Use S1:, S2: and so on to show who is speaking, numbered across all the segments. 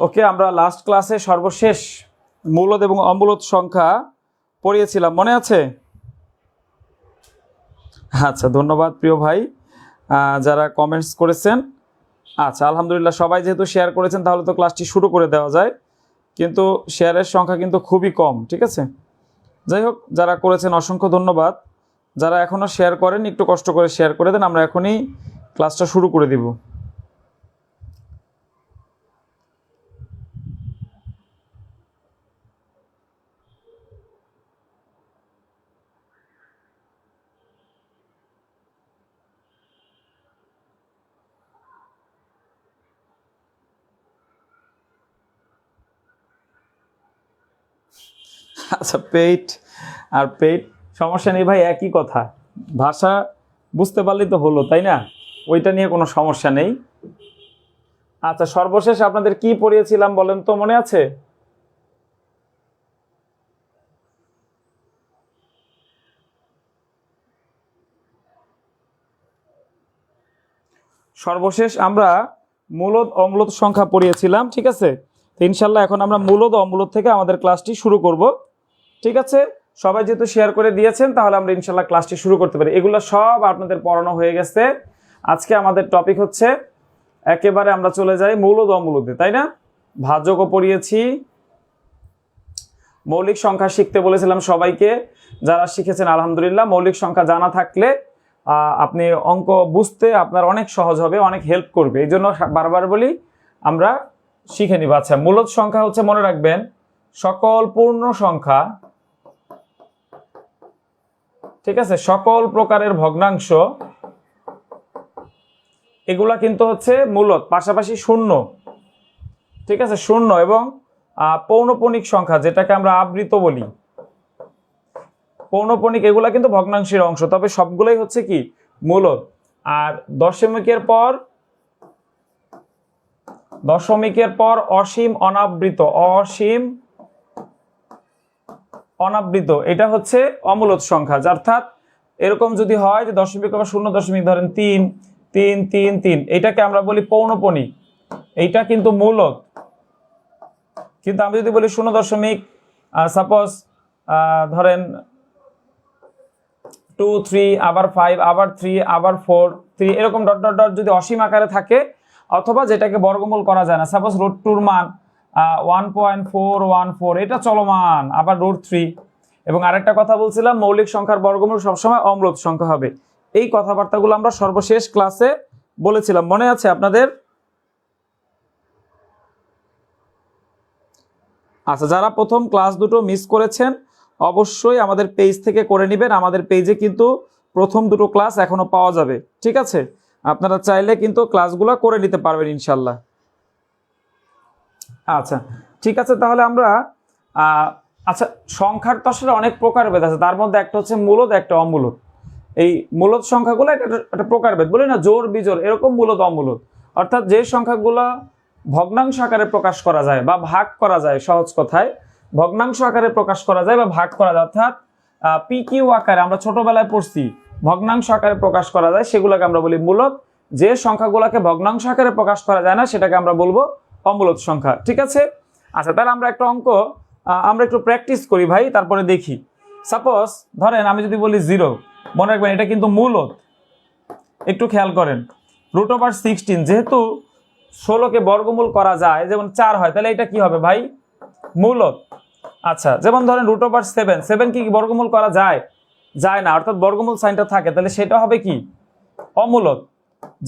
S1: ওকে, আমরা লাস্ট ক্লাসে সর্বশেষ মূলদ এবং অমূলদ সংখ্যা পড়িয়েছিলাম, মনে আছে? আচ্ছা, ধন্যবাদ প্রিয় ভাই যারা কমেন্টস করেছেন। আচ্ছা, আলহামদুলিল্লাহ, সবাই যেহেতু শেয়ার করেছেন তাহলে তো ক্লাসটি শুরু করে দেওয়া যায়, কিন্তু শেয়ারের সংখ্যা কিন্তু খুবই কম। ঠিক আছে, যাই হোক, যারা করেছেন অসংখ্য ধন্যবাদ। যারা এখনও শেয়ার করেন একটু কষ্ট করে শেয়ার করে দেন, আমরা এখনই ক্লাসটা শুরু করে দিব। আচ্ছা, পেইড আর পেইড সমস্যা নেই ভাই, একই কথা। ভাষা বুঝতে পারলেই তো হলো, তাই না? ওইটা নিয়ে কোনো সমস্যা নেই। আচ্ছা, সর্বশেষ আপনাদের কি পড়িয়েছিলাম বলেন তো, মনে আছে? সর্বশেষ আমরা মূলদ অমূলদ সংখ্যা পড়িয়েছিলাম। ঠিক আছে, তো ইনশাল্লাহ এখন আমরা মূলদ অমূলদ থেকে আমাদের ক্লাসটি শুরু করব। ঠিক আছে, সবাই যেহেতু শেয়ার করে দিয়েছেন তাহলে আমরা ইনশাল্লাহ ক্লাসটি শুরু করতে পারি। এগুলো সব আপনাদের পড়ানো হয়ে গেছে। আজকে আমাদের টপিক হচ্ছে একেবারে আমরা চলে যাই মূলদ অমূলদে, তাই না? ভাজ্যকও পড়িয়েছি, মৌলিক সংখ্যা শিখতে বলেছিলাম সবাইকে। যারা শিখেছেন আলহামদুলিল্লাহ। মৌলিক সংখ্যা জানা থাকলে আপনি অঙ্ক বুঝতে আপনার অনেক সহজ হবে, অনেক হেল্প করবে। এই জন্য বারবার বলি আমরা শিখে নিব। আচ্ছা, মূলদ সংখ্যা হচ্ছে, মনে রাখবেন, সকল পূর্ণ সংখ্যা, ঠিক আছে, সকল প্রকারের ভগ্নাংশ, এগুলা কিন্তু হচ্ছে মূলদ। পাশাপাশি শূন্য, ঠিক আছে, শূন্য এবং পৌনপণিক সংখ্যা যেটাকে আমরা আবৃত বলি, পৌনপণিক, এগুলা কিন্তু ভগ্নাংশের অংশ, তবে সবগুলোই হচ্ছে কি মূলদ। আর দশমিকের পর অসীম অনাবৃত, অসীম অনাবৃত, এটা হচ্ছে অমূলদ সংখ্যা। অর্থাৎ এরকম যদি হয় যে দশমিক বা 0 ধরেন 3 3 3 3, এটাকে আমরা বলি পৌনপণিক, এইটা কিন্তু মূলদ। কিন্তু আমি যদি বলি 0 সাপোজ ধরেন 2 3 আবার 5 আবার 3 আবার 4 3, এরকম ডট ডট ডট যদি অসীম আকারে থাকে, অথবা যেটাকে বর্গমূল করা যায় না, সাপোজ √2 এর মান 1.414, এটা চলমান, আবার √3। এবং আরেকটা কথা বলছিলাম, মৌলিক সংখ্যার বর্গমূল সবসময় অম্লদ সংখ্যা হবে। এই কথাবার্তাগুলো আমরা সর্বশেষ ক্লাসে বলেছিলাম, মনে আছে আপনাদের? আচ্ছা, যারা প্রথম ক্লাস দুটো মিস করেছেন অবশ্যই আমাদের পেজ থেকে করে নেবেন। আমাদের পেজে কিন্তু প্রথম দুটো ক্লাস এখনো পাওয়া যাবে। ঠিক আছে, আপনারা চাইলে কিন্তু ক্লাসগুলো করে নিতে পারবেন ইনশাল্লাহ। আচ্ছা, ঠিক আছে, তাহলে আমরা আচ্ছা, সংখ্যার তো আসলে অনেক প্রকারভেদ আছে, তার মধ্যে একটা হচ্ছে মূলদ, একটা অমূলদ। এই মূলদ সংখ্যাগুলো একটা প্রকারভেদ, বলি না জোড় বিজোড়, এরকম মূলদ অমূলদ। অর্থাৎ যে সংখ্যাগুলো ভগ্নাংশ আকারে প্রকাশ করা যায় বা ভাগ করা যায়, সহজ কথায় ভগ্নাংশ আকারে প্রকাশ করা যায় বা ভাগ করা যায়, অর্থাৎ পিকিউ আকারে আমরা ছোটবেলায় পড়ছি ভগ্নাংশ আকারে প্রকাশ করা যায়, সেগুলোকে আমরা বলি মূলদ। যে সংখ্যাগুলোকে ভগ্নাংশ আকারে প্রকাশ করা যায় না সেটাকে আমরা বলবো অমূলদ সংখ্যা। ঠিক আছে, আচ্ছা, তাহলে আমরা একটা অঙ্ক আমরা একটু প্র্যাকটিস করি ভাই, তারপরে দেখি। সাপোজ ধরেন আমি যদি বলি 0, মনে রাখবেন এটা কিন্তু মূলদ। একটু খেয়াল করেন, √16, যেহেতু 16কে বর্গমূল করা যায়, যেমন 4 হয়, তাহলে এটা কি হবে ভাই? মূলদ। আচ্ছা, যেমন ধরেন √7, 7 কি বর্গমূল করা যায়? যায় না, অর্থাৎ বর্গমূল সাইনটা থাকে, তাহলে সেটা হবে কি? অমূলদ।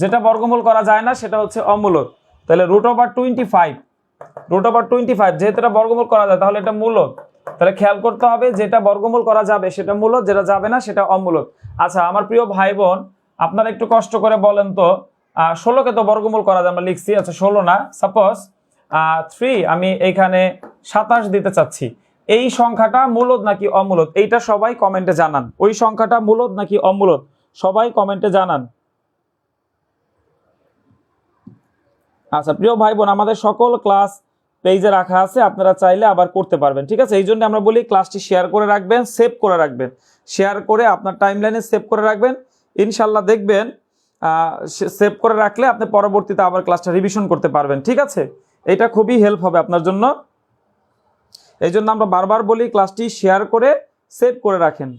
S1: যেটা বর্গমূল করা যায় না সেটা হচ্ছে অমূলদ। তাহলে √25, যেহেতু এটা বর্গমূল করা যায় তাহলে এটা মূলদ। তাহলে খেয়াল করতে হবে, যেটা বর্গমূল করা যাবে সেটা মূলদ, যেটা যাবে না সেটা অমূলদ। আচ্ছা, আমার প্রিয় ভাই বোন, আপনারা একটু কষ্ট করে বলেন তো, 16কে তো বর্গমূল করা যায়, আমরা লিখছি, আচ্ছা 16 না, সাপোজ 3, আমি এইখানে 27 দিতে চাচ্ছি, এই সংখ্যাটা মূলদ নাকি অমূলদ? এইটা সবাই কমেন্টে জানান। ওই সংখ্যাটা মূলদ নাকি অমূলদ সবাই কমেন্টে জানান। আচ্ছা প্রিয় ভাই বোন, আমাদের সকল ক্লাস পেজে রাখা আছে, আপনারা চাইলে আবার করতে পারবেন। ঠিক আছে, এই জন্য আমরা বলি ক্লাসটি শেয়ার করে রাখবেন, সেভ করে রাখবেন, শেয়ার করে আপনার টাইমলাইনে সেভ করে রাখবেন। ইনশাল্লাহ দেখবেন সেভ করে রাখলে আপনি পরবর্তীতে আবার ক্লাসটা রিভিশন করতে পারবেন। ঠিক আছে, এটা খুবই হেল্প হবে আপনার জন্য। এই জন্য আমরা বারবার বলি ক্লাসটি শেয়ার করে সেভ করে রাখেন।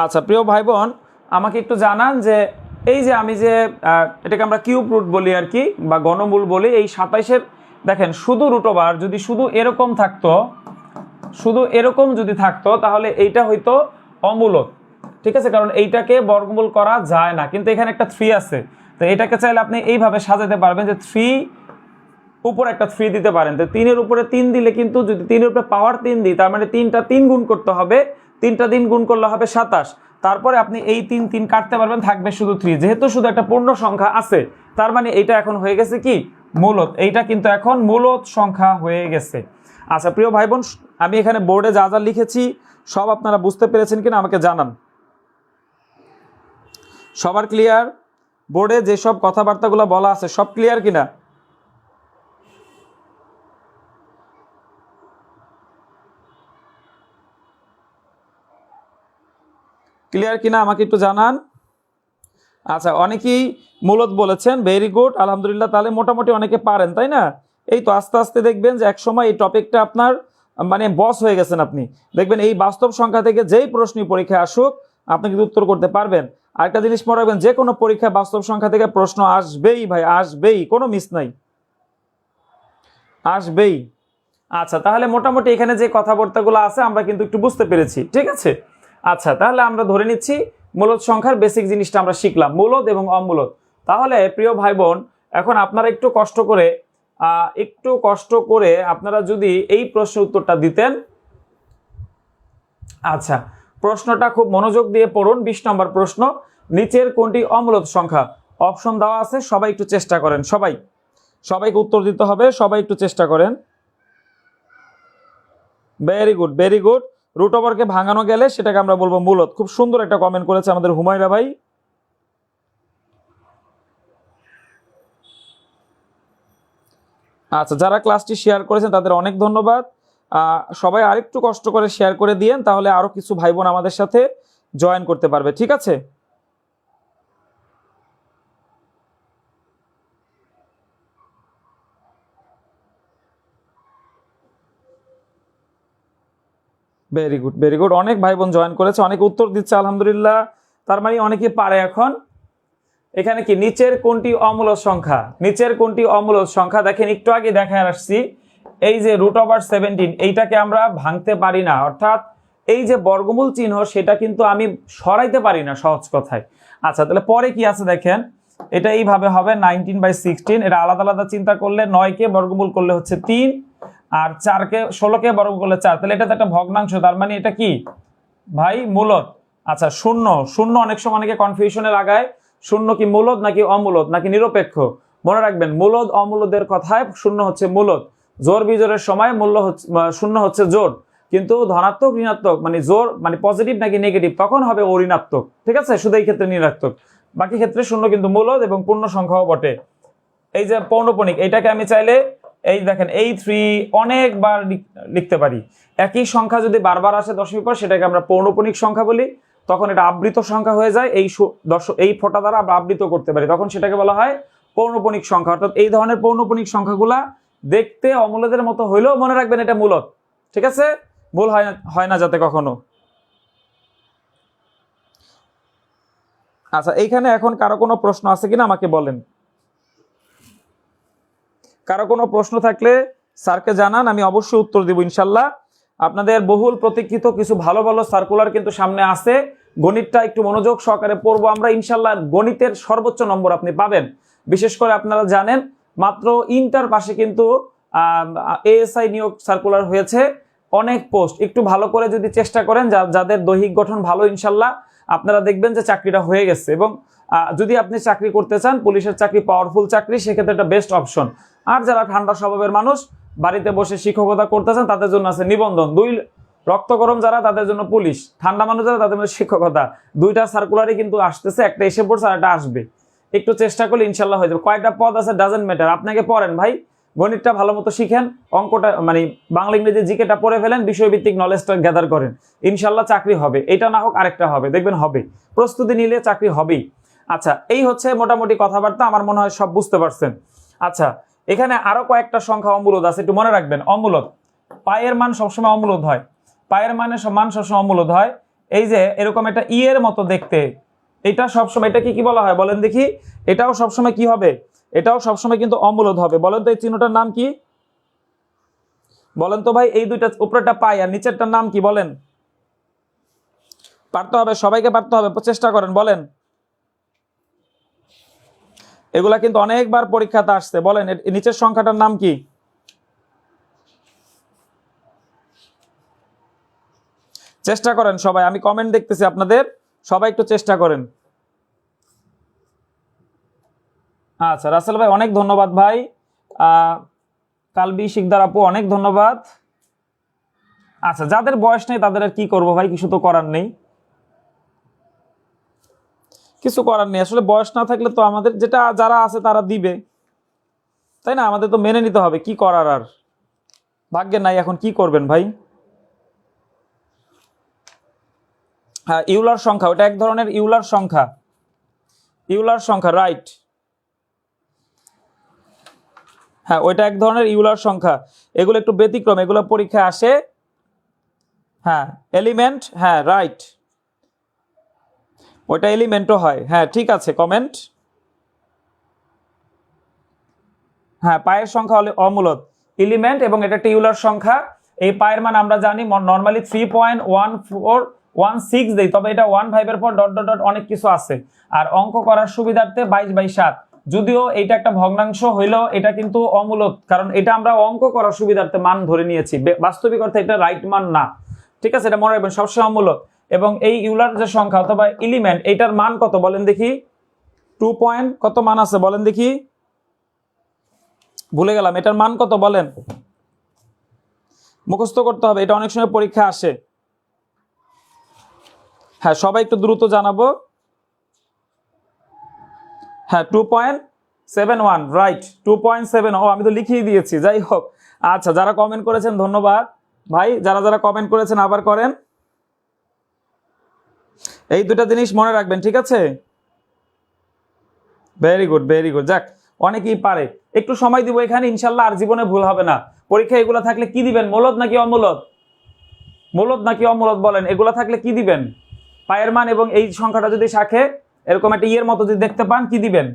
S1: আচ্ছা প্রিয় ভাই বোন, আমাকে একটু জানান যে এই যে আমি যে এটাকে আমরা কিউব রুট বলি আর কি, বা ঘনমূল বলি, এই 27-এর দেখেন শুধু রুট ওভার যদি শুধু এরকম থাকতো, শুধু এরকম যদি থাকতো তাহলে এইটা হয়তো অমূলক, ঠিক আছে, কারণ এইটাকে বর্গমূল করা যায় না। কিন্তু এখানে একটা 3 আছে, তো এটাকে চাইলে আপনি এইভাবে সাজাতে পারবেন যে 3 উপর একটা 3 দিতে পারেন। তো 3-এর উপরে 3 দিলে কিন্তু যদি 3-এর উপরে পাওয়ার 3 দিই, তার মানে 3টা 3 গুণ করতে হবে, 3টা 3 গুণ করলে হবে 27। তারপরে আপনি এই 3 3 কাটতে পারবেন, থাকবে শুধু 3। যেহেতু শুধু একটা পূর্ণ সংখ্যা আছে, তার মানে এটা এখন হয়ে গেছে কি মূলদ, এইটা কিন্তু এখন মূলদ সংখ্যা হয়ে গেছে। আচ্ছা প্রিয় ভাই বোন, আমি এখানে বোর্ডে যা যা লিখেছি সব আপনারা বুঝতে পেরেছেন কিনা আমাকে জানান। সবার ক্লিয়ার? বোর্ডে যেসব কথাবার্তাগুলো বলা আছে সব ক্লিয়ার কিনা? ক্লিয়ার কিনা আমাকে একটু জানান। আচ্ছা, অনেকেই মূলত বলেছেন, ভেরি গুড, আলহামদুলিল্লাহ। তাহলে মোটামুটি অনেকে পারেন, তাই না? এই তো আস্তে আস্তে দেখবেন যে এক সময় এই টপিকটা আপনার মানে বস হয়ে গেছেন আপনি। দেখবেন এই বাস্তব সংখ্যা থেকে যেই প্রশ্নই পরীক্ষায় আসুক আপনি কিন্তু উত্তর করতে পারবেন। আরেকটা জিনিস মনে রাখবেন, যে কোনো পরীক্ষায় বাস্তব সংখ্যা থেকে প্রশ্ন আসবেই ভাই, আসবেই, কোনো মিস নাই, আসবেই। আচ্ছা, তাহলে মোটামুটি এখানে যে কথাবার্তাগুলো আছে আমরা কিন্তু একটু বুঝতে পেরেছি, ঠিক আছে? আচ্ছা, তাহলে আমরা ধরে নিচ্ছি মূলদ সংখ্যার বেসিক জিনিসটা আমরা শিখলাম, মূলদ এবং অমূলদ। তাহলে প্রিয় ভাই বোন, এখন আপনারা একটু কষ্ট করে আপনারা যদি এই প্রশ্নের উত্তরটা দিতেন। আচ্ছা, প্রশ্নটা খুব মনোযোগ দিয়ে পড়ুন। 20 নম্বর প্রশ্ন, নিচের কোনটি অমূলদ সংখ্যা? অপশন দেওয়া আছে, সবাই একটু চেষ্টা করেন, সবাইকে উত্তর দিতে হবে, সবাই একটু চেষ্টা করেন। Very good, very good. Root ওভারকে ভাঙানো গেলে সেটাকে আমরা বলবো মূলদ। খুব সুন্দর একটা কমেন্ট করেছে আমাদের হুমায়রা ভাই। আচ্ছা, যারা ক্লাসটি শেয়ার করেছেন তাদের অনেক ধন্যবাদ। সবাই আরেকটু কষ্ট করে শেয়ার করে দিয়েন, তাহলে আরো কিছু ভাই বোন আমাদের সাথে জয়েন করতে পারবে, ঠিক আছে? Very good, very good. অনেক ভাই বোন জয়েন করেছে, অনেক উত্তর দিচ্ছে, আলহামদুলিল্লাহ। তার মানে অনেকে পারে এখন। এখানে কি নিচের কোনটি অমূলদ সংখ্যা? নিচের কোনটি অমূলদ সংখ্যা? দেখেন একটু আগে দেখায় আসছি, এই যে রুট ওভার 17, এইটাকে আমরা ভাঙতে পারি না, অর্থাৎ এই যে বর্গমূল চিহ্ন সেটা কিন্তু আমি সরাইতে পারি না, সহজ কথায়। আচ্ছা, তাহলে পরে কি আছে দেখেন, এটা এইভাবে হবে 19/16। এটা আলাদা আলাদা চিন্তা করলে 9কে বর্গমূল করলে হচ্ছে 3, আর 16কে বর্গমূল করলে 4, তাহলে এটা তো একটা ভগ্নাংশ, তার মানে এটা কি ভাই মূলদ। আচ্ছা, শূন্য, শূন্য অনেক সময় অনেকে কনফিউশনে লাগায়, শূন্য কি মূলদ নাকি অমূলদ নাকি নিরপেক্ষ? মনে রাখবেন, মূলদ অমূলদের কথায় শূন্য হচ্ছে মূলদ, জোর বিজোরের সময় শূন্য হচ্ছে জোর, কিন্তু ধনাত্মক ঋণাত্মক মানে জোর মানে পজিটিভ নাকি নেগেটিভ তখন হবে ও ঋণাত্মক, ঠিক আছে? শুধু এই ক্ষেত্রে ঋণাত্মক, বাকি ক্ষেত্রে শূন্য কিন্তু মূলদ এবং পূর্ণ সংখ্যাও বটে। এই যে পৌনঃপুনিক, এইটাকে আমি চাইলে এই দেখেন এই 3 অনেকবার লিখতে পারি। একই সংখ্যা যদি বারবার আসে দশমিক পর, সেটাকে আমরা পৌনঃপুনিক সংখ্যা বলি। তখন এটা আবৃত সংখ্যা হয়ে যায়, এই ফোঁটা দ্বারা আমরা আবৃত করতে পারি, তখন সেটাকে বলা হয় পৌনঃপুনিক সংখ্যা। অর্থাৎ এই ধরনের পৌনঃপুনিক সংখ্যাগুলা দেখতে অমূলদের মতো হইলেও মনে রাখবেন এটা মূলদ, ঠিক আছে? ভুল হয় না যাতে কখনো। আচ্ছা, এইখানে এখন কারো কোনো প্রশ্ন আছে কিনা আমাকে বলেন। কারো কোনো প্রশ্ন থাকলে স্যারকে জানান, আমি অবশ্যই উত্তর দিব ইনশাল্লাহ। আপনাদের বহুল প্রতীক্ষিত কিছু ভালো ভালো সার্কুলার কিন্তু সামনে আছে। গণিতটা একটু মনোযোগ সহকারে পড়বো আমরা ইনশাল্লাহ। গণিতের সর্বোচ্চ নম্বর আপনি পাবেন। বিশেষ করে আপনারা জানেন মাত্র ইন্টার পাশে কিন্তু এএসআই নিয়োগ সার্কুলার হয়েছে, অনেক পোস্ট। একটু ভালো করে যদি চেষ্টা করেন, যাদের দৈহিক গঠন ভালো, ইনশাল্লাহ আপনারা দেখবেন যে চাকরিটা হয়ে গেছে। এবং যদি আপনি চাকরি করতে চান, পুলিশের চাকরি পাওয়ারফুল চাকরি, সেক্ষেত্রে এটা বেস্ট অপশন। আর যারা ঠান্ডা স্বভাবের মানুষ, বাড়িতে বসে শিক্ষকতা করতে চান, তাদের জন্য আছে নিবন্ধন। রক্ত গরম যারা, তাদের জন্য পুলিশ। ঠান্ডা মানুষ যারা, তাদের জন্য শিক্ষকতা। দুইটা সার্কুলারই কিন্তু আসতেছে, একটা এসে পড়ছে আর একটা আসবে। একটু চেষ্টা করলে ইনশাল্লাহ হয়ে যাবে। কয়টা পদ আছে ডাজেন্ট ম্যাটার, আপনাকে পড়েন ভাই, গণিতটা ভালো মতো শিখেন, অঙ্কটা মানে বাংলা ইংরেজি জিকেটা পড়ে ফেলেন, বিষয়ভিত্তিক নলেজটা গ্যাদার করেন, ইনশাল্লাহ চাকরি হবে। এটা না হোক আরেকটা হবে, দেখবেন হবে, প্রস্তুতি নিলে চাকরি হবেই। আচ্ছা, এই হচ্ছে মোটামুটি কথাবার্তা, আমার মনে হয় সব বুঝতে পারছেন। আচ্ছা, এখানে আরো কয়েকটা সংখ্যা অমূলদ আছে, একটু মনে রাখবেন। অমূলদ, পায়ের মান সবসময় অমূলদ হয়, পায়ের মান সবসময় অমূলদ হয়। এই যে এরকম একটা ই এর মতো দেখতে, এটা সবসময়, এটা কি বলা হয় বলেন দেখি? এটাও সবসময় কি হবে? এটাও সবসময় কিন্তু অমূলদ হবে। বলেন তো এই চিহ্নটার নাম কি? বলেন তো ভাই, এই দুইটা, উপরেরটা পাই আর নিচেরটার নাম কি বলেন? পারতে হবে, সবাইকে পারতে হবে, চেষ্টা করেন, বলেন। এগুলা কিন্তু অনেকবার পরীক্ষাতে আসছে, বলেন নিচের সংখ্যাটার নাম কি? চেষ্টা করেন সবাই, আমি কমেন্ট দেখতেছি আপনাদের, সবাই একটু চেষ্টা করেন। আচ্ছা রাসেল ভাই অনেক ধন্যবাদ ভাই, কালবি শিকদার আপু অনেক ধন্যবাদ। আচ্ছা, যাদের বয়স নেই তাদের আর কি করবো ভাই, কিছু তো করার নেই, কিছু করার নেই আসলে। বয়স না থাকলে তো আমাদের যেটা যারা আছে তারা দিবে, তাই না? আমাদের তো মেনে নিতে হবে, কি করার আর, ভাগ্যে নাই, এখন কি করবেন ভাই। হ্যাঁ, ইউলার সংখ্যা, ওটা এক ধরনের ইউলার সংখ্যা, ইউলার সংখ্যা, রাইট। হ্যাঁ, ওইটা এক ধরনের ইউলার সংখ্যা, এগুলো একটু ব্যতিক্রম, এগুলো পরীক্ষায় আসে। হ্যাঁ, এলিমেন্ট, হ্যাঁ রাইট, ওইটা এলিমেন্টও হয়। হ্যাঁ ঠিক আছে, কমেন্ট। হ্যাঁ, পায়ের সংখ্যা হলে অমূলদ, এলিমেন্ট, এবং এটা একটা ইউলার সংখ্যা। এই পায়ের মান আমরা জানি নর্মালি 3.1416 দেই, তবে এটা 1 এর পর ডট ডট ডট অনেক কিছু আছে। আর অঙ্ক করার সুবিধার্থে 22/7, যদিও এটা একটা ভগ্নাংশ হইলেও এটা কিন্তু অমূলদ, কারণ এটা আমরা অঙ্ক করার সুবিধার্থে মান ধরে নিয়েছি, বাস্তবিক অর্থে এটা রাইট মান না। ঠিক আছে, এটা মনে রাখবেন, সবসময় অমূলদ। এবং এই ইউলার যে সংখ্যা অথবা এলিমেন্ট, এটার মান কত বলেন দেখি? 2 পয়েন্ট কত মান আছে বলেন দেখি? ভুলে গেলাম, এটার মান কত বলেন? মুখস্থ করতে হবে, এটা অনেক সময় পরীক্ষা আসে। হ্যাঁ, সবাই একটু দ্রুত জানাবো। হ্যাঁ, 2.71, রাইট, 2.7। ও, আমি তো লিখিয়ে দিয়েছি, যাই হোক। আচ্ছা, যারা কমেন্ট করেছেন ধন্যবাদ ভাই, যারা যারা কমেন্ট করেছেন আবার করেন। এই দুটা জিনিস মনে রাখবেন, ঠিক আছে? Very good, very good. যাক, অনেকেই পারে, একটু সময় দিব এখানে, ইনশাল্লাহ আর জীবনে ভুল হবে না। পরীক্ষা এগুলা থাকলে কি দিবেন? মূলদ নাকি অমূলদ? মূলদ নাকি অমূলদ বলেন? এগুলা থাকলে কি দিবেন? পায়ের মান এবং এই সংখ্যাটা যদি শাখে এরকম একটা ইয়ের মতো যদি দেখতে পান, কি দিবেন?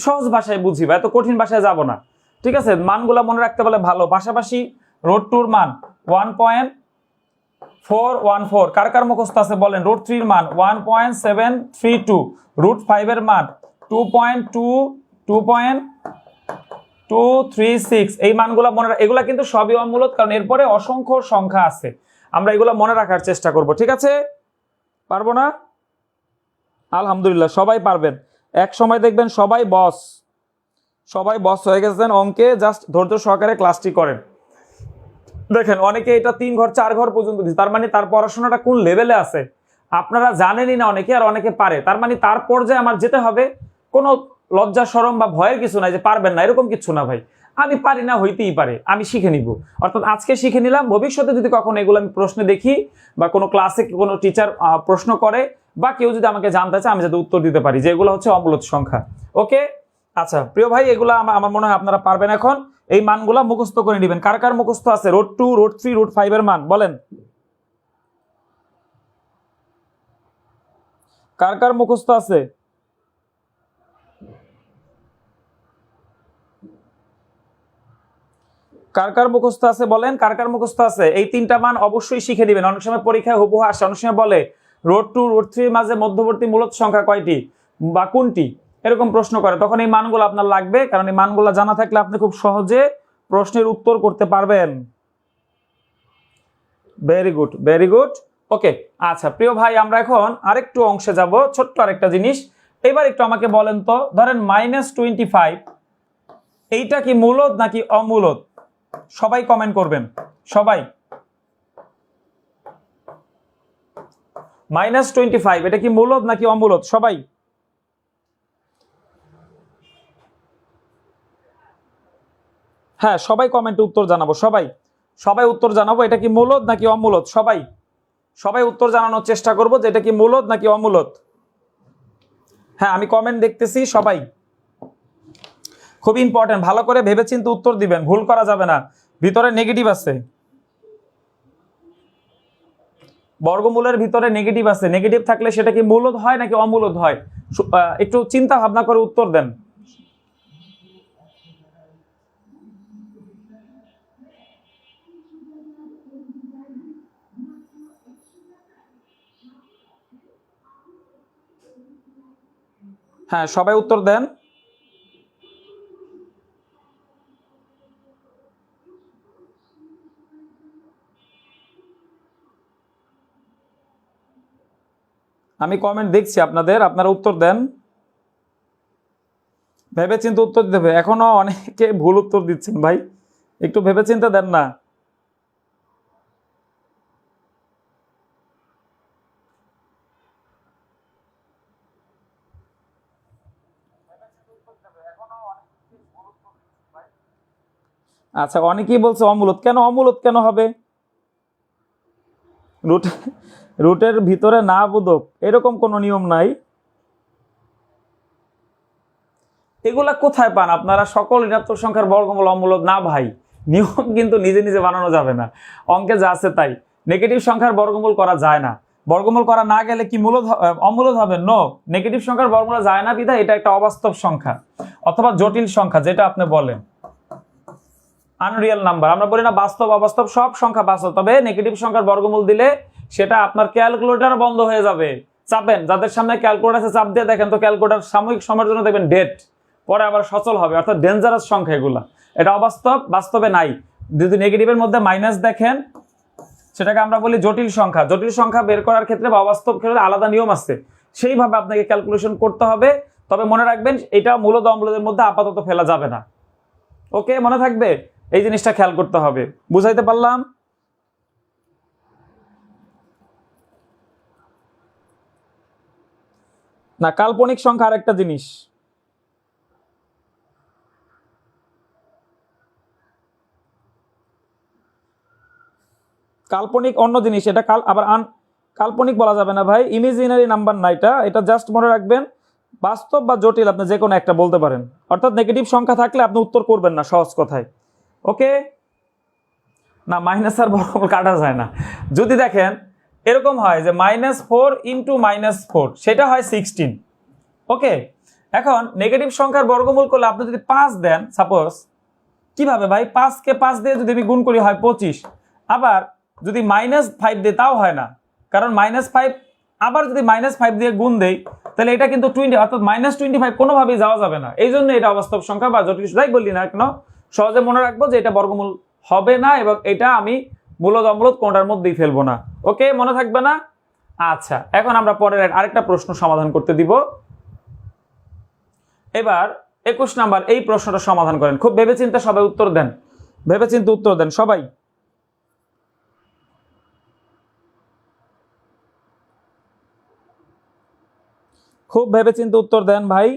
S1: সহজ ভাষায় বুঝিবা, এত কঠিন ভাষায় যাব না। ঠিক আছে, মানগুলা মনে রাখতে পারলে ভালো। পাশাপাশি √2 মান 1.414, কার কার মুখস্থ আছে বলেন? √3 মান 1.732, √5 এর মান 2.236। এই মানগুলা মনে এগুলা কিন্তু সবই অমূলদ, কারণ এরপরে অসংখ্য সংখ্যা আছে, আমরা এগুলা মনে রাখার চেষ্টা করব। ঠিক আছে? পারবো না? আলহামদুলিল্লাহ, সবাই পারবেন। এক সময় দেখবেন সবাই বস, সবাই বস হয়ে গেছেন অঙ্কে, জাস্ট ধৈর্য সহকারে ক্লাসটি করেন। দেখেন, অনেকে এটা 3 ঘর 4 ঘর পর্যন্ত দিচ্ছে, তার মানে তার পড়াশোনাটা কোন লেভেলে আছে আপনারা জানেনই না অনেকে, আর অনেকে পারে, তার মানে তার পর্যায়ে আমার যেতে হবে। কোনো লজ্জা শরম বা ভয়ের কিছু নাই যে পারবেন না, এরকম কিছু না ভাই। আমি পারি না, হইতেই পারে, আমি শিখে নিব। অর্থাৎ আজকে শিখে নিলাম, ভবিষ্যতে যদি কখনো এগুলো আমি প্রশ্নে দেখি, বা কোনো ক্লাসে কোনো টিচার প্রশ্ন করে, বা কেউ যদি আমাকে জানতে চায়, আমি যাতে উত্তর দিতে পারি যে এগুলো হচ্ছে অমূলদ সংখ্যা। ওকে, আচ্ছা প্রিয় ভাই, এগুলো আমার মনে হয় আপনারা পারবেন। এখন এই মানগুলা মুখস্থ করে নেবেন। কার কার মুখস্থ আছে √2, √3, √5 এর মান বলেন? কার কার মুখস্থ আছে? কার কার মুখস্থ আছে বলেন? কার কার মুখস্থ আছে? এই 3টা মান অবশ্যই শিখে দিবেন, অনেক সময় পরীক্ষায় হুবহু আসে। অনেক সময় বলে √2, √3 মাঝে মধ্যবর্তী মূলদ সংখ্যা কয়টি বা কোনটি, এরকম প্রশ্ন করে, তখন এই মানগুলো আপনার লাগবে, কারণ এই মানগুলো জানা থাকলে আপনি খুব সহজে প্রশ্নের উত্তর করতে পারবেন। Very good, very good. Okay, আচ্ছা প্রিয় ভাই, আমরা এখন আরেকটু অংশে যাব, ছোট্ট আরেকটা জিনিস। এবার একটু আমাকে বলেন তো, ধরেন -25, এইটা কি মূলদ নাকি অমূলদ? সবাই কমেন্ট করবেন, সবাই। -25 এটা কি মূলদ নাকি অমূলদ? সবাই। হ্যাঁ, সবাই কমেন্টে উত্তর জানাবো, সবাই সবাই উত্তর জানাবো। এটা কি মূলদ নাকি অমূলদ? সবাই সবাই উত্তর জানানোর চেষ্টা করবো যে এটা কি মূলদ নাকি অমূলদ। হ্যাঁ, আমি কমেন্ট দেখতেছি, সবাই খুব ইম্পর্টেন্ট, ভালো করে ভেবেচিন্তে উত্তর দিবেন, ভুল করা যাবে না। ভিতরে নেগেটিভ আছে, বর্গমূলের ভিতরে নেগেটিভ আছে, নেগেটিভ থাকলে সেটা কি মূলদ হয় নাকি অমূলদ হয়? একটু চিন্তা ভাবনা করে উত্তর দেন। হ্যাঁ, সবাই উত্তর দেন। আমি কমেন্ট দেখছি আপনাদের, আপনারা উত্তর দেন, ভেবেচিন্তে উত্তর দিতে হবে। এখনো অনেকে ভুল উত্তর দিচ্ছেন ভাই, একটু ভেবেচিন্তে দেন না। আচ্ছা, অনেকেই বলছে অমূলদ। কেন অমূলদ কেন হবে? রুট রুটের ভিতরে না বোধক এরকম কোনো নিয়ম নাই। এগুলা কোথায় পান আপনারা? সকল ঋণাত্মক সংখ্যার বর্গমূল অমূলদ না ভাই, নিয়ম কিন্তু নিজে নিজে বানানো যাবে না, অঙ্কে যা আছে তাই। নেগেটিভ সংখ্যার বর্গমূল করা যায় না, বর্গমূল করা না গেলে কি মূলদ অমূলদ হবে? নো, নেগেটিভ সংখ্যার বর্গমূল যায় না বিধায় এটা একটা অবাস্তব সংখ্যা অথবা জটিল সংখ্যা, যেটা আপনি বলেন আনরিয়াল নাম্বার। আমরা বলি না বাস্তব অবাস্তব, সব সংখ্যা বাস্তব, তবে নেগেটিভ সংখ্যার বর্গমূল দিলে সেটা আপনার ক্যালকুলেটর বন্ধ হয়ে যাবে। চাপেন, যাদের সামনে ক্যালকুলেটর আছে চাপ দিয়ে দেখেন তো, ক্যালকুলেটর সাময়িক সময়ের জন্য দেখবেন ডেট, পরে আবার সচল হবে, অর্থাৎ ডেঞ্জারাস সংখ্যা এগুলা, এটা অবাস্তব, বাস্তবে নাই। যদি নেগেটিভের মধ্যে মাইনাস দেখেন সেটাকে আমরা বলি জটিল সংখ্যা। জটিল সংখ্যা বের করার ক্ষেত্রে বা অবাস্তব ক্ষেত্রে আলাদা নিয়ম আছে, সেইভাবে আপনাকে ক্যালকুলেশন করতে হবে। তবে মনে রাখবেন এটা মূলদ অমূলদের মধ্যে আপাতত ফেলা যাবে না। ওকে, মনে থাকবে, এই জিনিসটা খেয়াল করতে হবে। বুঝাইতে পারলাম? না, কাল্পনিক সংখ্যা আরেকটা জিনিস। কাল্পনিক অন্য জিনিস, এটা আবার কাল্পনিক বলা যাবে না ভাই, ইমেজিনারি নাম্বার না এটা, এটা জাস্ট মনে রাখবেন বাস্তব বা জটিল আপনি যে কোনো একটা বলতে পারেন। অর্থাৎ নেগেটিভ সংখ্যা থাকলে আপনি উত্তর করবেন না, সহজ কথায়। ওকে, না মাইনাস আর বর্গমূল কাটা যায় না। যদি দেখেন এরকম হয় যে -4 ইন্টু -4 সেটা হয় 16। ওকে, এখন নেগেটিভ সংখ্যার বর্গমূল করলে আপনি যদি 5 দেন সাপোজ, কিভাবে ভাই 5 কে 5 দিয়ে যদি আমি গুণ করি হয় 25, আবার যদি -5 দিই তাও হয় না, কারণ -5 আবার যদি -5 দিয়ে গুণ দেই তাহলে এটা কিন্তু 20, অর্থাৎ -25 কোনোভাবেই যাওয়া যাবে না। এই জন্য এটা অবাস্তব সংখ্যা বা জটিল, যাই বললি না কেন সহজে মনে রাখবো যে এটা বর্গমূল হবে না, এবং এটা আমি মূলদ অমূলদ কোনটার মধ্যেই ফেলবো না। ওকে, মনে থাকবে না? আচ্ছা, এখন আমরা পরের আরেকটা প্রশ্ন সমাধান করতে দিব। এবার 21 নাম্বার এই প্রশ্নটা সমাধান করেন, খুব ভেবেচিন্তে সবাই উত্তর দেন, ভেবেচিন্তে উত্তর দেন সবাই। খুব ভেবেচিন্তে উত্তর দেন ভাই।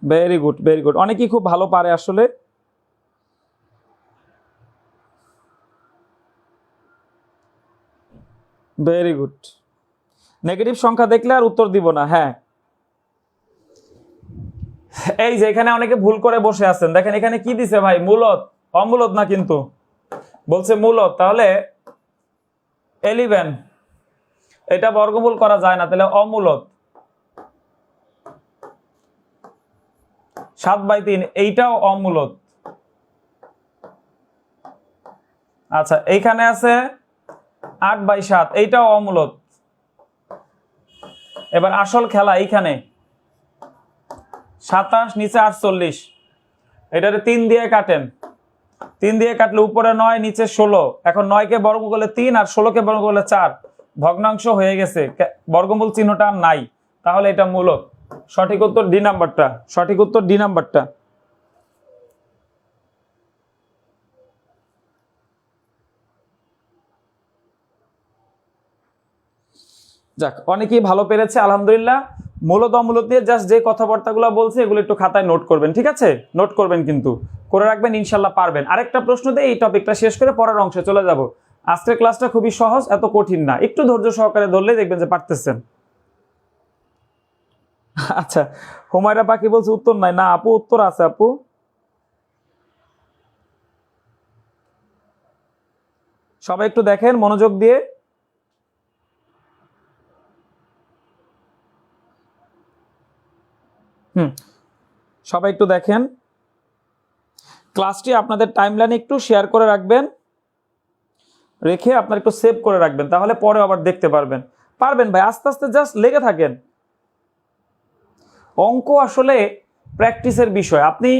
S1: ভেরি গুড, ভেরি গুড, অনেকেই খুব ভালো পারে আসলে। ভেরি গুড, নেগেটিভ সংখ্যা দেখলে আর উত্তর দিব না। হ্যাঁ, এই যে এখানে অনেকে ভুল করে বসে আছেন, দেখেন এখানে কি দিছে ভাই, মূলদ, অমূলদ না কিন্তু, বলছে মূলদ, তাহলে 11 এটা বর্গমূল করা যায় না, তাহলে অমূলদ। 7/3 এইটাও অমূলদ। আচ্ছা, এইখানে আছে 8/7 এইটাও অমূলদ। এবার আসল খেলা, এইখানে 27 নিচে 48, এটারে 3 দিয়ে কাটেন, 3 দিয়ে কাটলে উপরে 9 নিচে 16, এখন 9 কে বর্গ করলে 3 আর 16 কে বর্গ করলে 4, ভগ্নাংশ হয়ে গেছে, বর্গমূল চিহ্নটা আর নাই, তাহলে এটা মূলদ। সঠিক উত্তর ডি নাম্বারটা, সঠিক উত্তর ডি নাম্বারটা। যাক, অনেকেই ভালো পেরেছে আলহামদুলিল্লাহ। মূলত অমূলত নিয়ে জাস্ট যে কথাবার্তাগুলো বলছে এগুলো একটু খাতায় নোট করবেন, ঠিক আছে? নোট করবেন, কিন্তু করে রাখবেন, ইনশাল্লাহ পারবেন। আরেকটা প্রশ্ন দিয়ে এই টপিকটা শেষ করে পরের অংশে চলে যাব। আজকের ক্লাসটা খুবই সহজ, এত কঠিন না, একটু ধৈর্য সহকারে ধরলেই দেখবেন যে পারতেছেন। আচ্ছা, হুমায়রা পাখি বলছে উত্তর নাই। না আপু, উত্তর আছে আপু। সবাই একটু দেখেন মনোযোগ দিয়ে। সবাই একটু দেখেন। ক্লাসটি আপনাদের টাইমলাইনে একটু শেয়ার করে রাখবেন, রেখে আপনার একটু সেভ করে রাখবেন, তাহলে পরে আবার দেখতে পারবেন। পারবেন ভাই, আস্তে আস্তে জাস্ট লেগে থাকেন। অঙ্ক আসলে প্র্যাকটিসের বিষয়। আপনি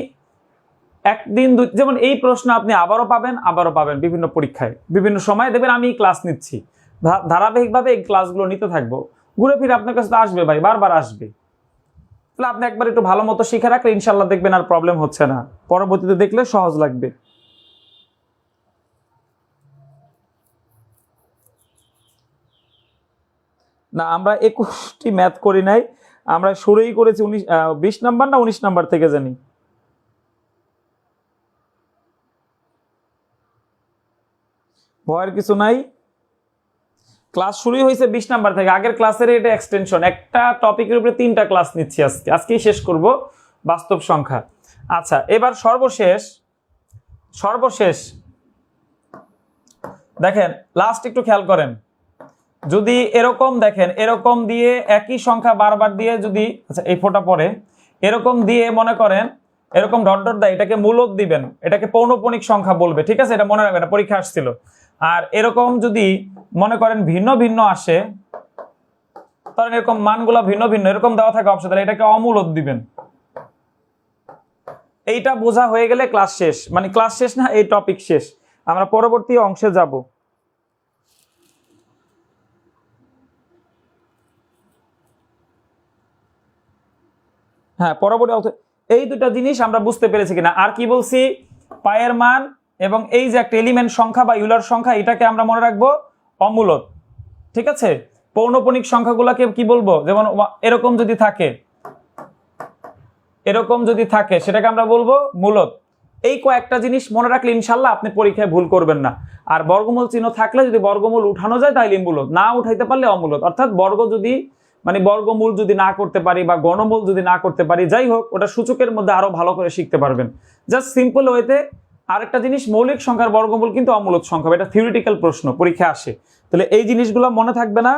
S1: একদিন যেমন এই প্রশ্ন আপনি আবারও পাবেন বিভিন্ন পরীক্ষায়, বিভিন্ন সময় দেখবেন আমি ক্লাস নিচ্ছি, ধারাবাহিকভাবে এই ক্লাসগুলো নিতে থাকবো, ঘুরে ফিরে আপনার কাছে আসবে ভাই, বারবার আসবে। তাহলে আপনি একবার একটু ভালো মতো শিখে রাখলে ইনশাল্লাহ দেখবেন আর প্রবলেম হচ্ছে না, পরবর্তীতে দেখলে সহজ লাগবে। না, আমরা 21টি ম্যাথ করি নাই, আমরা শুরুই করেছি 20 নাম্বার না 19 নাম্বার থেকে জানি। ভয়ের কিছু নাই, ক্লাস শুরুই হয়েছে 20 নাম্বার থেকে। আগের ক্লাসের এটা এক্সটেনশন, একটা টপিকের উপরে 3টা ক্লাস নিচ্ছি আজকেই শেষ করব বাস্তব সংখ্যা। আচ্ছা, এবার সর্বশেষ দেখেন, লাস্ট একটু খেয়াল করেন। যদি এরকম দেখেন, এরকম দিয়ে একই সংখ্যা বারবার দিয়ে যদি, আচ্ছা এই ফোঁটা পরে এরকম দিয়ে মনে করেন এরকম ডট ডট দেয়, এটাকে মূলদ দিবেন, এটাকে পৌনঃপুনিক সংখ্যা বলবে, ঠিক আছে? এটা মনে রাখবেন, এটা পরীক্ষা আসছিল। আর এরকম যদি মনে করেন ভিন্ন ভিন্ন আসে, ধরেন এরকম মানগুলো ভিন্ন ভিন্ন এরকম দেওয়া থাকে অপশন, তাহলে এটাকে অমূলদ দিবেন। এইটা বোঝা হয়ে গেলে ক্লাস শেষ, মানে ক্লাস শেষ না, এই টপিক শেষ। আমরা পরবর্তী অংশে যাব। হ্যাঁ, পরবর্তী এই দুটা জিনিস আমরা বুঝতে পেরেছি কিনা। আর কি বলছি, পায়ের মান এবং এই যে একটা এলিমেন্ট সংখ্যা বা ইউলার সংখ্যা, এটাকে আমরা মনে রাখবো অমূলদ, ঠিক আছে? পৌনঃপুনিক সংখ্যাগুলোকে কি বলবো, যেমন এরকম যদি থাকে সেটাকে আমরা বলবো মূলদ। এই কয়েকটা জিনিস মনে রাখলে ইনশাল্লাহ আপনি পরীক্ষায় ভুল করবেন না। আর বর্গমূল চিহ্ন থাকলে যদি বর্গমূল উঠানো যায় তাহলে মূলদ, না উঠাইতে পারলে অমূলদ। অর্থাৎ বর্গমূল যদি না করতে পারি বা গণমূল যদি না করতে পারি, যাই হোক, ওটা সূচকের মধ্যে আরো ভালো করে শিখতে পারবেন। জাস্ট সিম্পল ওয়েতে। আরেকটা জিনিস, মৌলিক সংখ্যার বর্গমূল কিন্তু অমূলদ সংখ্যা, এটা থিওরিটিক্যাল প্রশ্ন, পরীক্ষা আসে। তাহলে এই জিনিসগুলো মনে থাকবে না।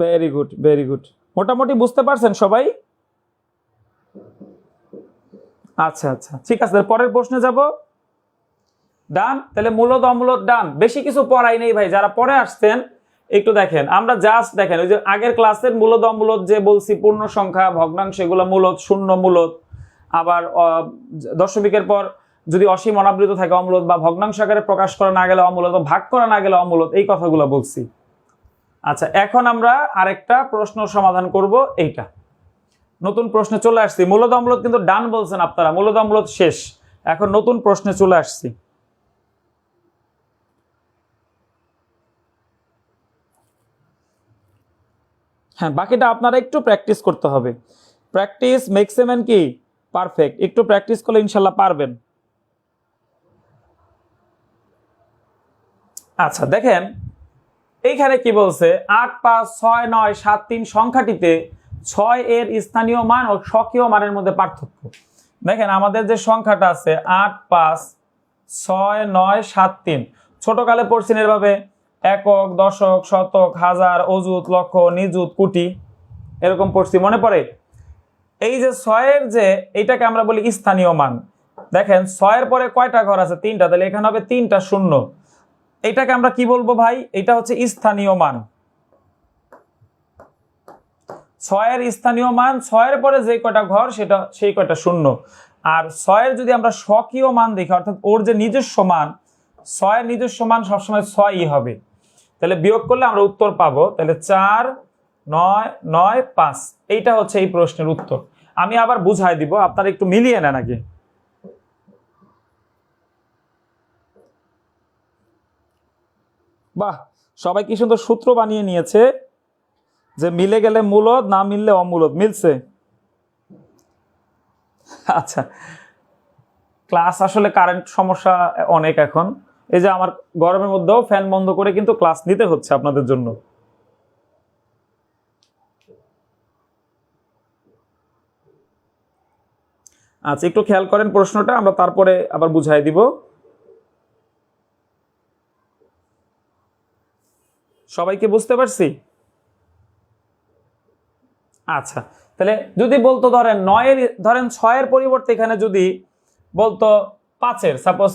S1: Very good, very good. মোটামুটি বুঝতে পারছেন সবাই? আচ্ছা আচ্ছা, ঠিক আছে, পরের প্রশ্নে যাব। ডান, তাহলে মূলদ অমূলদ ডান। বেশি কিছু পড়াই নেই ভাই, যারা পরে আসছেন একটু দেখেন। আমরা জাস্ট দেখেন ওই যে আগের ক্লাসের মূলদ অমূলদ যে বলছি, পূর্ণ সংখ্যা, ভগ্নাংশ, এগুলো মূলদ, শূন্য মূলদ, আবার দশমিকের পর যদি অসীম অনাবৃত থাকে অমূলদ, বা ভগ্নাংশ আকারে প্রকাশ করা না গেলে অমূলদ, বা ভাগ করা না গেলে অমূলদ, এই কথাগুলো বলছি। আচ্ছা, এখন আমরা আরেকটা প্রশ্ন সমাধান করব। এইটা নতুন প্রশ্নে চলে আসছি। মূলদ অমূলদ কিন্তু ডান বলছেন আপনারা, মূলদ অমূলদ শেষ, এখন নতুন প্রশ্নে চলে আসছি। হ্যাঁ, বাকিটা আপনারা একটু প্র্যাকটিস করতে হবে। প্র্যাকটিস মেক্স এ ম্যান কি পারফেক্ট। একটু প্র্যাকটিস করলে ইনশাল্লাহ পারবেন। আচ্ছা দেখেন, এইখানে কি বলছে, 8, 5, 6, 9, 7, 3 সংখ্যাটিতে 6 এর স্থানীয় মান ও স্বকীয় মানের মধ্যে পার্থক্য। দেখেন আমাদের যে সংখ্যাটা আছে 8, 5, 6, 9, 7, 3, ছোটকালে পড়ছেন এভাবে একক, দশক, শতক, হাজার, অযুত, লক্ষ, নিযুত, কোটি, এরকম পড়ছি, মনে পড়ে? এই যে 6-এর যে এইটাকে আমরা বলি স্থানীয় মান। দেখেন 6-এর পরে কয়টা ঘর আছে? 3টা, তাহলে এখানে হবে 3টা শূন্য। এটাকে আমরা কি বলবো ভাই? এটা হচ্ছে স্থানীয় মান। 6-এর স্থানীয় মান, 6-এর পরে যে কয়টা ঘর সেটা সেই কয়টা শূন্য। আর 6-এর যদি আমরা স্বকীয় মান দেখি, অর্থাৎ ওর যে নিজস্ব মান, 6-এর নিজস্ব মান সবসময় 6ই হবে। তাহলে বিয়োগ করলে আমরা উত্তর পাবো, তাহলে 4, 9, 9, 5। এইটা হচ্ছে এই প্রশ্নের উত্তর। আমি আবার বুঝাই দিব, আপনারা একটু মিলিয়ে নেন আগে। বাহ, সবাই কি সুন্দর সূত্র বানিয়ে নিয়েছে যে মিলে গেলে মূলদ, না মিললে অমূলদ। মিলছে? আচ্ছা, ক্লাস আসলে কারেন্ট সমস্যা অনেক এখন, এই যে আমার গরমের মধ্যেও ফ্যান বন্ধ করে কিন্তু ক্লাস নিতে হচ্ছে আপনাদের জন্য। আচ্ছা, একটু খেয়াল করেন প্রশ্নটা, আমরা তারপরে আবার বুঝাই দিব। সবাইকে বুঝতে পারছি? আচ্ছা, তাহলে যদি বলতো ধরেন 9-এর, ধরেন 6-এর পরিবর্তে এখানে যদি বলতো 5-এর, সাপোজ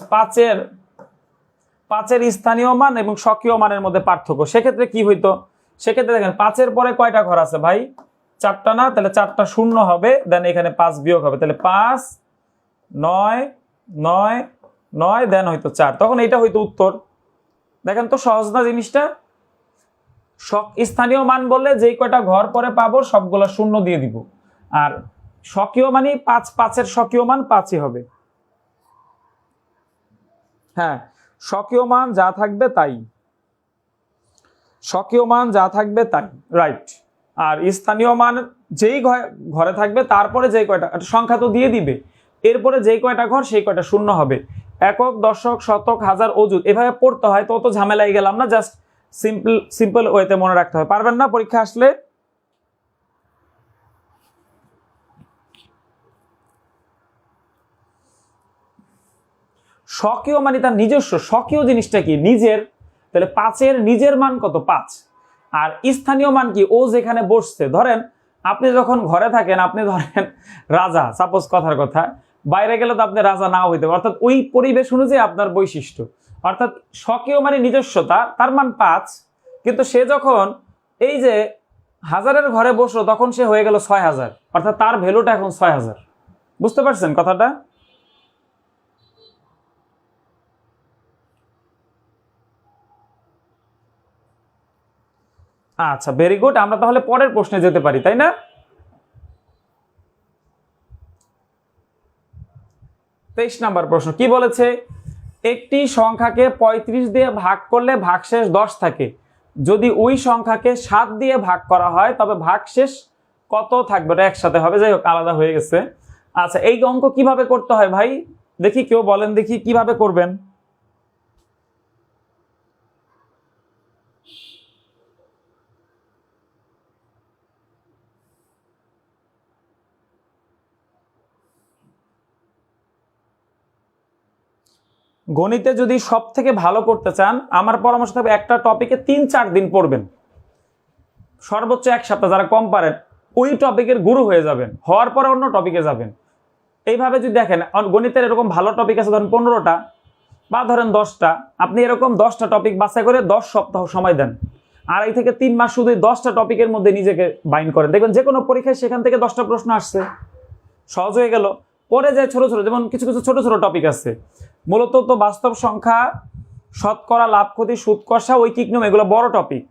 S1: 5-এর স্থানীয় মান এবং স্বকীয় মানের মধ্যে পার্থক্য, সেক্ষেত্রে কি হইতো? সেক্ষেত্রে দেখেন 5-এর পরে কয়টা ঘর আছে ভাই? 4টা না? তাহলে 4টা শূন্য হবে, দেন এখানে 5 বিয়োগ হবে, তাহলে 5 9 9 9, দেন হয়তো 4, তখন এইটা হয়তো উত্তর। দেখেন তো সহজ না জিনিসটা? স্থানীয় মান বললে যেই কয়টা ঘর পরে পাবো সবগুলা শূন্য দিয়ে দিব, আর স্বকীয় মানে 5-5-এর স্বকীয় মান 5-ই হবে। হ্যাঁ, স্বকীয় মান যা থাকবে তাই, স্বকীয় মান যা থাকবে তাই, রাইট। আর স্থানীয় মান যেই ঘরে থাকবে তারপরে যেই কয়টা সংখ্যা তো দিয়ে দিবে, এরপরে যেই কয়টা ঘর সেই কয়টা শূন্য হবে। একক, দশক, শতক, হাজার, অযুত এভাবে পড়তে হয়, তো অত ঝামেলায় গেলাম না, জাস্ট সিম্পল ওয়েতে মনে রাখতে হয়। পারবেন না পরীক্ষা আসলে? স্বকীয় মানে তার নিজস্ব, স্বকীয় জিনিসটা কি? নিজের। তাহলে 5-এর নিজের মান কত? 5। আর স্থানীয় মান কি? ও যেখানে বসছে। ধরেন আপনি যখন ঘরে থাকেন, আপনি ধরেন রাজা, সাপোজ কথার কথা, বাইরে গেলে তো আপনি রাজা নাও হইতে, অর্থাৎ ওই পরিবেশ অনুযায়ী আপনার বৈশিষ্ট্য। অর্থাৎ স্বকীয় মানে নিজস্বতা, তার মান 5, কিন্তু সে যখন এই যে 1000-এর ঘরে বসলো তখন সে হয়ে গেল 6000, অর্থাৎ তার ভ্যালুটা এখন 6000। বুঝতে পারছেন কথাটা? আচ্ছা, ভেরি গুড। আমরা তাহলে পরের প্রশ্নে যেতে পারি, তাই না? 23 নাম্বার প্রশ্ন কি বলেছে? একটি সংখ্যাকে 35 দিয়ে ভাগ করলে ভাগশেষ 10 থাকে, যদি ওই সংখ্যাকে 7 দিয়ে ভাগ করা হয় তবে ভাগশেষ কত থাকবে? এটা একসাথে হবে, যাই হোক আলাদা হয়ে গেছে। আচ্ছা, এই অঙ্ক কিভাবে করতে হয় ভাই? দেখি কেউ বলেন দেখি কিভাবে করবেন। গণিতে যদি সব থেকে ভালো করতে চান, আমার পরামর্শ থাকবে একটা টপিকে 3-4 দিন পড়বেন, সর্বোচ্চ 1 সপ্তাহ। যারা কম পারেন ওই টপিকের গুরু হয়ে যাবেন, হওয়ার পরে অন্য টপিকে যাবেন। এইভাবে যদি দেখেন গণিতের এরকম ভালো টপিক আছে ধরেন 15টা বা ধরেন 10টা, আপনি এরকম 10টা টপিক বাছাই করে 10 সপ্তাহ সময় দেন, 2.5 থেকে 3 মাস শুধু 10টা টপিকের মধ্যে নিজেকে বাইন্ড করেন, দেখবেন যে কোনো পরীক্ষায় সেখান থেকে 10টা প্রশ্ন আসছে, সহজ হয়ে গেল। পরে যায় ছোট ছোট, যেমন কিছু কিছু ছোট ছোট টপিক আছে, মূলত তো বাস্তব সংখ্যা, শতকরা, লাভ ক্ষতি, সুদ কষা, ঐকিক নিয়ম, এগুলো বড় টপিক,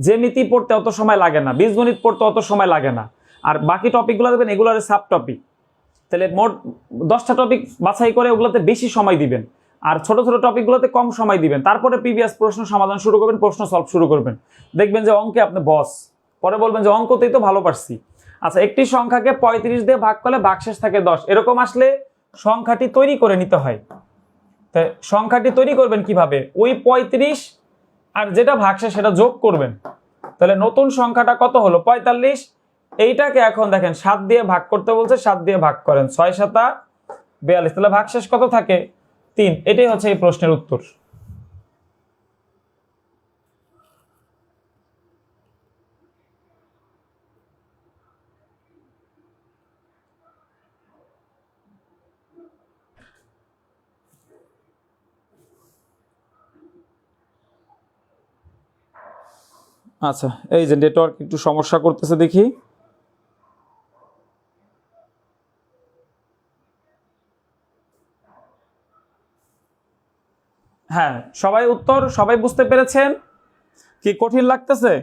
S1: জ্যামিতি পড়তে অত সময় লাগে না, বীজগণিত পড়তে অত সময় লাগে না। আর বাকি টপিকগুলো দেখবেন এগুলোর সাব টপিক। তাহলে মোট 10টা টপিক বাছাই করে ওগুলোতে বেশি সময় দিবেন, আর ছোট ছোট টপিকগুলোতে কম সময় দিবেন। তারপরে প্রিভিয়াস প্রশ্ন সমাধান শুরু করবেন, প্রশ্ন সলভ শুরু করবেন, দেখবেন যে অঙ্কে আপনি বস। পরে বলবেন যে অঙ্কতেই তো ভালো পারছি। আচ্ছা, একটি সংখ্যাকে 35 দিয়ে ভাগ করলে ভাগশেষ থাকে 10, এরকম আসলে সংখ্যাটি তৈরি করে নিতে হয়। তাই সংখ্যাটি তৈরি করবেন কিভাবে? ওই 35 আর যেটা ভাগশেষ সেটা যোগ করবেন, তাহলে নতুন সংখ্যাটা কত হলো? 45। এইটাকে এখন দেখেন 7 দিয়ে ভাগ করতে বলছে, 7 দিয়ে ভাগ করেন, 6 × 7 = 42, তাহলে ভাগশেষ কত থাকে? 3। এটাই হচ্ছে এই প্রশ্নের উত্তর। আচ্ছা, এই যে নেটওয়ার্ক একটু সমস্যা করতেছে, দেখি। হ্যাঁ, সবাই উত্তর সবাই বুঝতে পেরেছেন? কি কঠিন লাগতেছে?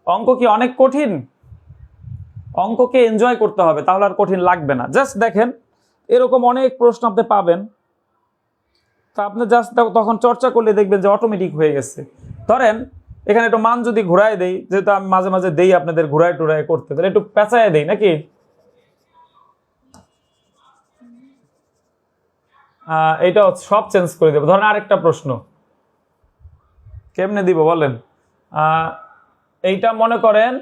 S1: অঙ্ক কি অনেক কঠিন? অঙ্ককে এনজয় করতে হবে, তাহলে আর কঠিন লাগবে না। জাস্ট দেখেন এরকম অনেক প্রশ্ন আপনি পাবেন, তা আপনি জাস্ট তখন চর্চা করলে দেখবেন যে অটোমেটিক হয়ে গেছে। ধরেন এখানে একটু মান যদি ঘুরায় দেই, যেহেতু আমি মাঝে মাঝে দেই আপনাদের ঘুরায় টুরায় করতে, তাহলে একটু পেঁচায় দেই নাকি? এটা সব চেঞ্জ করে দেবো। ধরেন আরেকটা প্রশ্ন কেমনে দিব বলেন? এইটা মনে করেন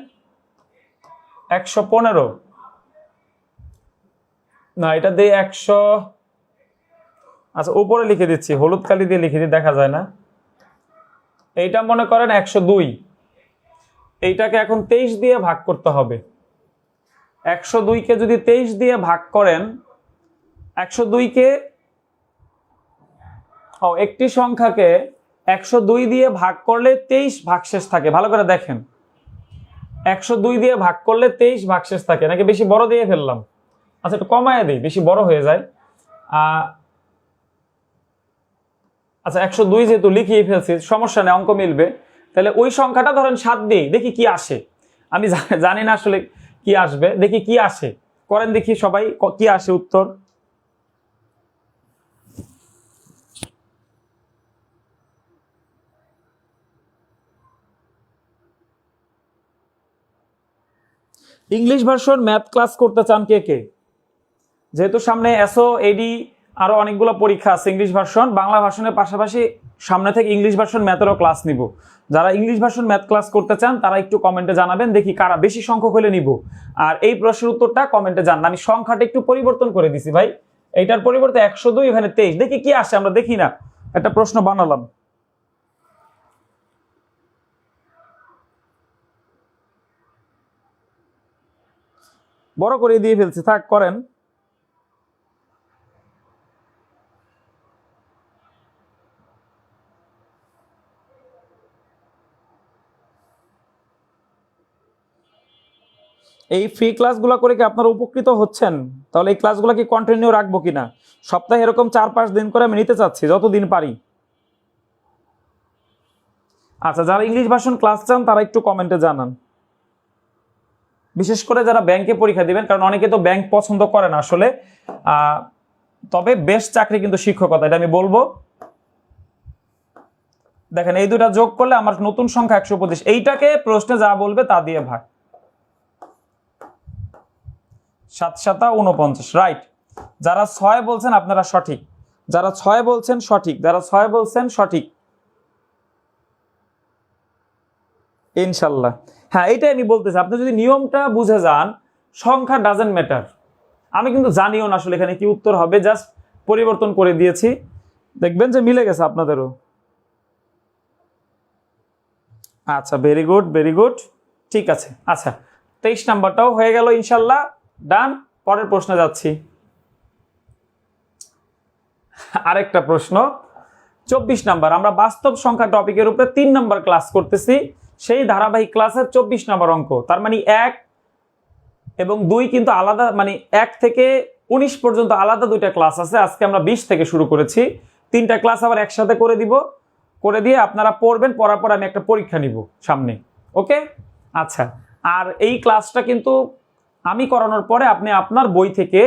S1: 115, না এটা দিয়ে 100, আচ্ছা উপরে লিখে দিচ্ছি, হলুদ কালি দিয়ে লিখে দিই, দেখা যায় না। এইটা মনে করেন 102, এইটাকে এখন 23 দিয়ে ভাগ করতে হবে। 102কে যদি 23 দিয়ে ভাগ করেন, 102কে একটি সংখ্যাকে 102 দিয়ে ভাগ করলে 23 ভাগশেষ থাকে। ভালো করে দেখেন, 102 দিয়ে ভাগ করলে 23 ভাগশেষ থাকে, নাকি বেশি বড় দিয়ে ফেললাম? আচ্ছা একটু কমায় দিই, বেশি বড় হয়ে যায়। আচ্ছা 102 যেহেতু লিখিয়ে ফেলছি, সমস্যা নেই, অঙ্ক মিলবে। তাহলে ওই সংখ্যাটা ধরেন 7 দিই, দেখি কি আসে। আমি জানি না আসলে কি আসবে, দেখি কি আসে। করেন দেখি সবাই কি আসে উত্তর। ইংলিশ ভার্সন ম্যাথ ক্লাস করতে চান কে কে? যেহেতু সামনে এসও এডি আরো অনেকগুলো পরীক্ষা আছে, ইংলিশ ভার্সন বাংলা ভার্সনের পাশাপাশি সামনে থেকে ইংলিশ ভার্সন ম্যাথেরও ক্লাস নিব। যারা ইংলিশ ভার্সন ম্যাথ ক্লাস করতে চান তারা একটু কমেন্টে জানাবেন, দেখি কারা বেশি সংখ্যক হলে নিব। আর এই প্রশ্নের উত্তরটা কমেন্টে জানান। আমি সংখ্যাটা একটু পরিবর্তন করে দিছি ভাই, এইটার পরিবর্তে 102, এখানে 23, দেখি কি আসে। আমরা দেখি না, একটা প্রশ্ন বানালাম। বড় করে দিয়ে ফেলছি, থাক করেন। এই ফ্রি ক্লাসগুলো করে কি আপনারা উপকৃত হচ্ছেন? তাহলে এই ক্লাসগুলো কি কন্টিনিউ রাখবো কিনা? সপ্তাহে এরকম 4-5 দিন করে আমি নিতে চাচ্ছি, যতদিন পারি। আচ্ছা যারা ইংলিশ ভার্সন ক্লাস চান তারা একটু কমেন্টে জানান, বিশেষ করে যারা ব্যাংকে পরীক্ষা দিবেন, কারণ অনেকে তো ব্যাংক পছন্দ করে না আসলে। তবে বেস্ট চাকরি কিন্তু শিক্ষকতা, এটা আমি বলবো। দেখেন এই দুটা যোগ করলে আমার নতুন সংখ্যা 125, এইটাকে প্রশ্নে যা বলবে তা দিয়ে ভাগ। 7×7=49, রাইট। যারা 6 বলছেন আপনারা সঠিক, যারা 6 বলছেন সঠিক, যারা 6 বলছেন সঠিক ইনশাল্লাহ। হ্যাঁ এইটাই আমি বলতেছি, আপনি যদি নিয়মটা বুঝে যান, সংখ্যা ডাজেন্ট ম্যাটার। আমি কিন্তু জানিও না আসলে এখানে কি উত্তর হবে, জাস্ট পরিবর্তন করে দিয়েছি, দেখবেন যে মিলে গেছে আপনাদেরও। আচ্ছা ভেরি গুড, ভেরি গুড, ঠিক আছে। আচ্ছা 23 নাম্বারটাও হয়ে গেল ইনশাল্লাহ, ডান। পরের প্রশ্নে যাচ্ছি। আরেকটা প্রশ্ন 24 নাম্বার। আমরা বাস্তব সংখ্যা টপিকের উপরে 3 নাম্বার ক্লাস করতেছি, সেই ধারাবাহিক ক্লাসের 24 নাম্বার অঙ্ক। তার মানে 1 এবং 2 কিন্তু আলাদা, মানে 1 থেকে 19 পর্যন্ত আলাদা দুইটা ক্লাস আছে। আজকে আমরা 20 থেকে শুরু করেছি, 3টা ক্লাস আবার একসাথে করে দিব, করে দিয়ে আপনারা পড়বেন, পড়ার পর আমি একটা পরীক্ষা নিব সামনে, ওকে? আচ্ছা আর এই ক্লাসটা কিন্তু আমি করানোর পরে আপনি আপনার বই থেকে,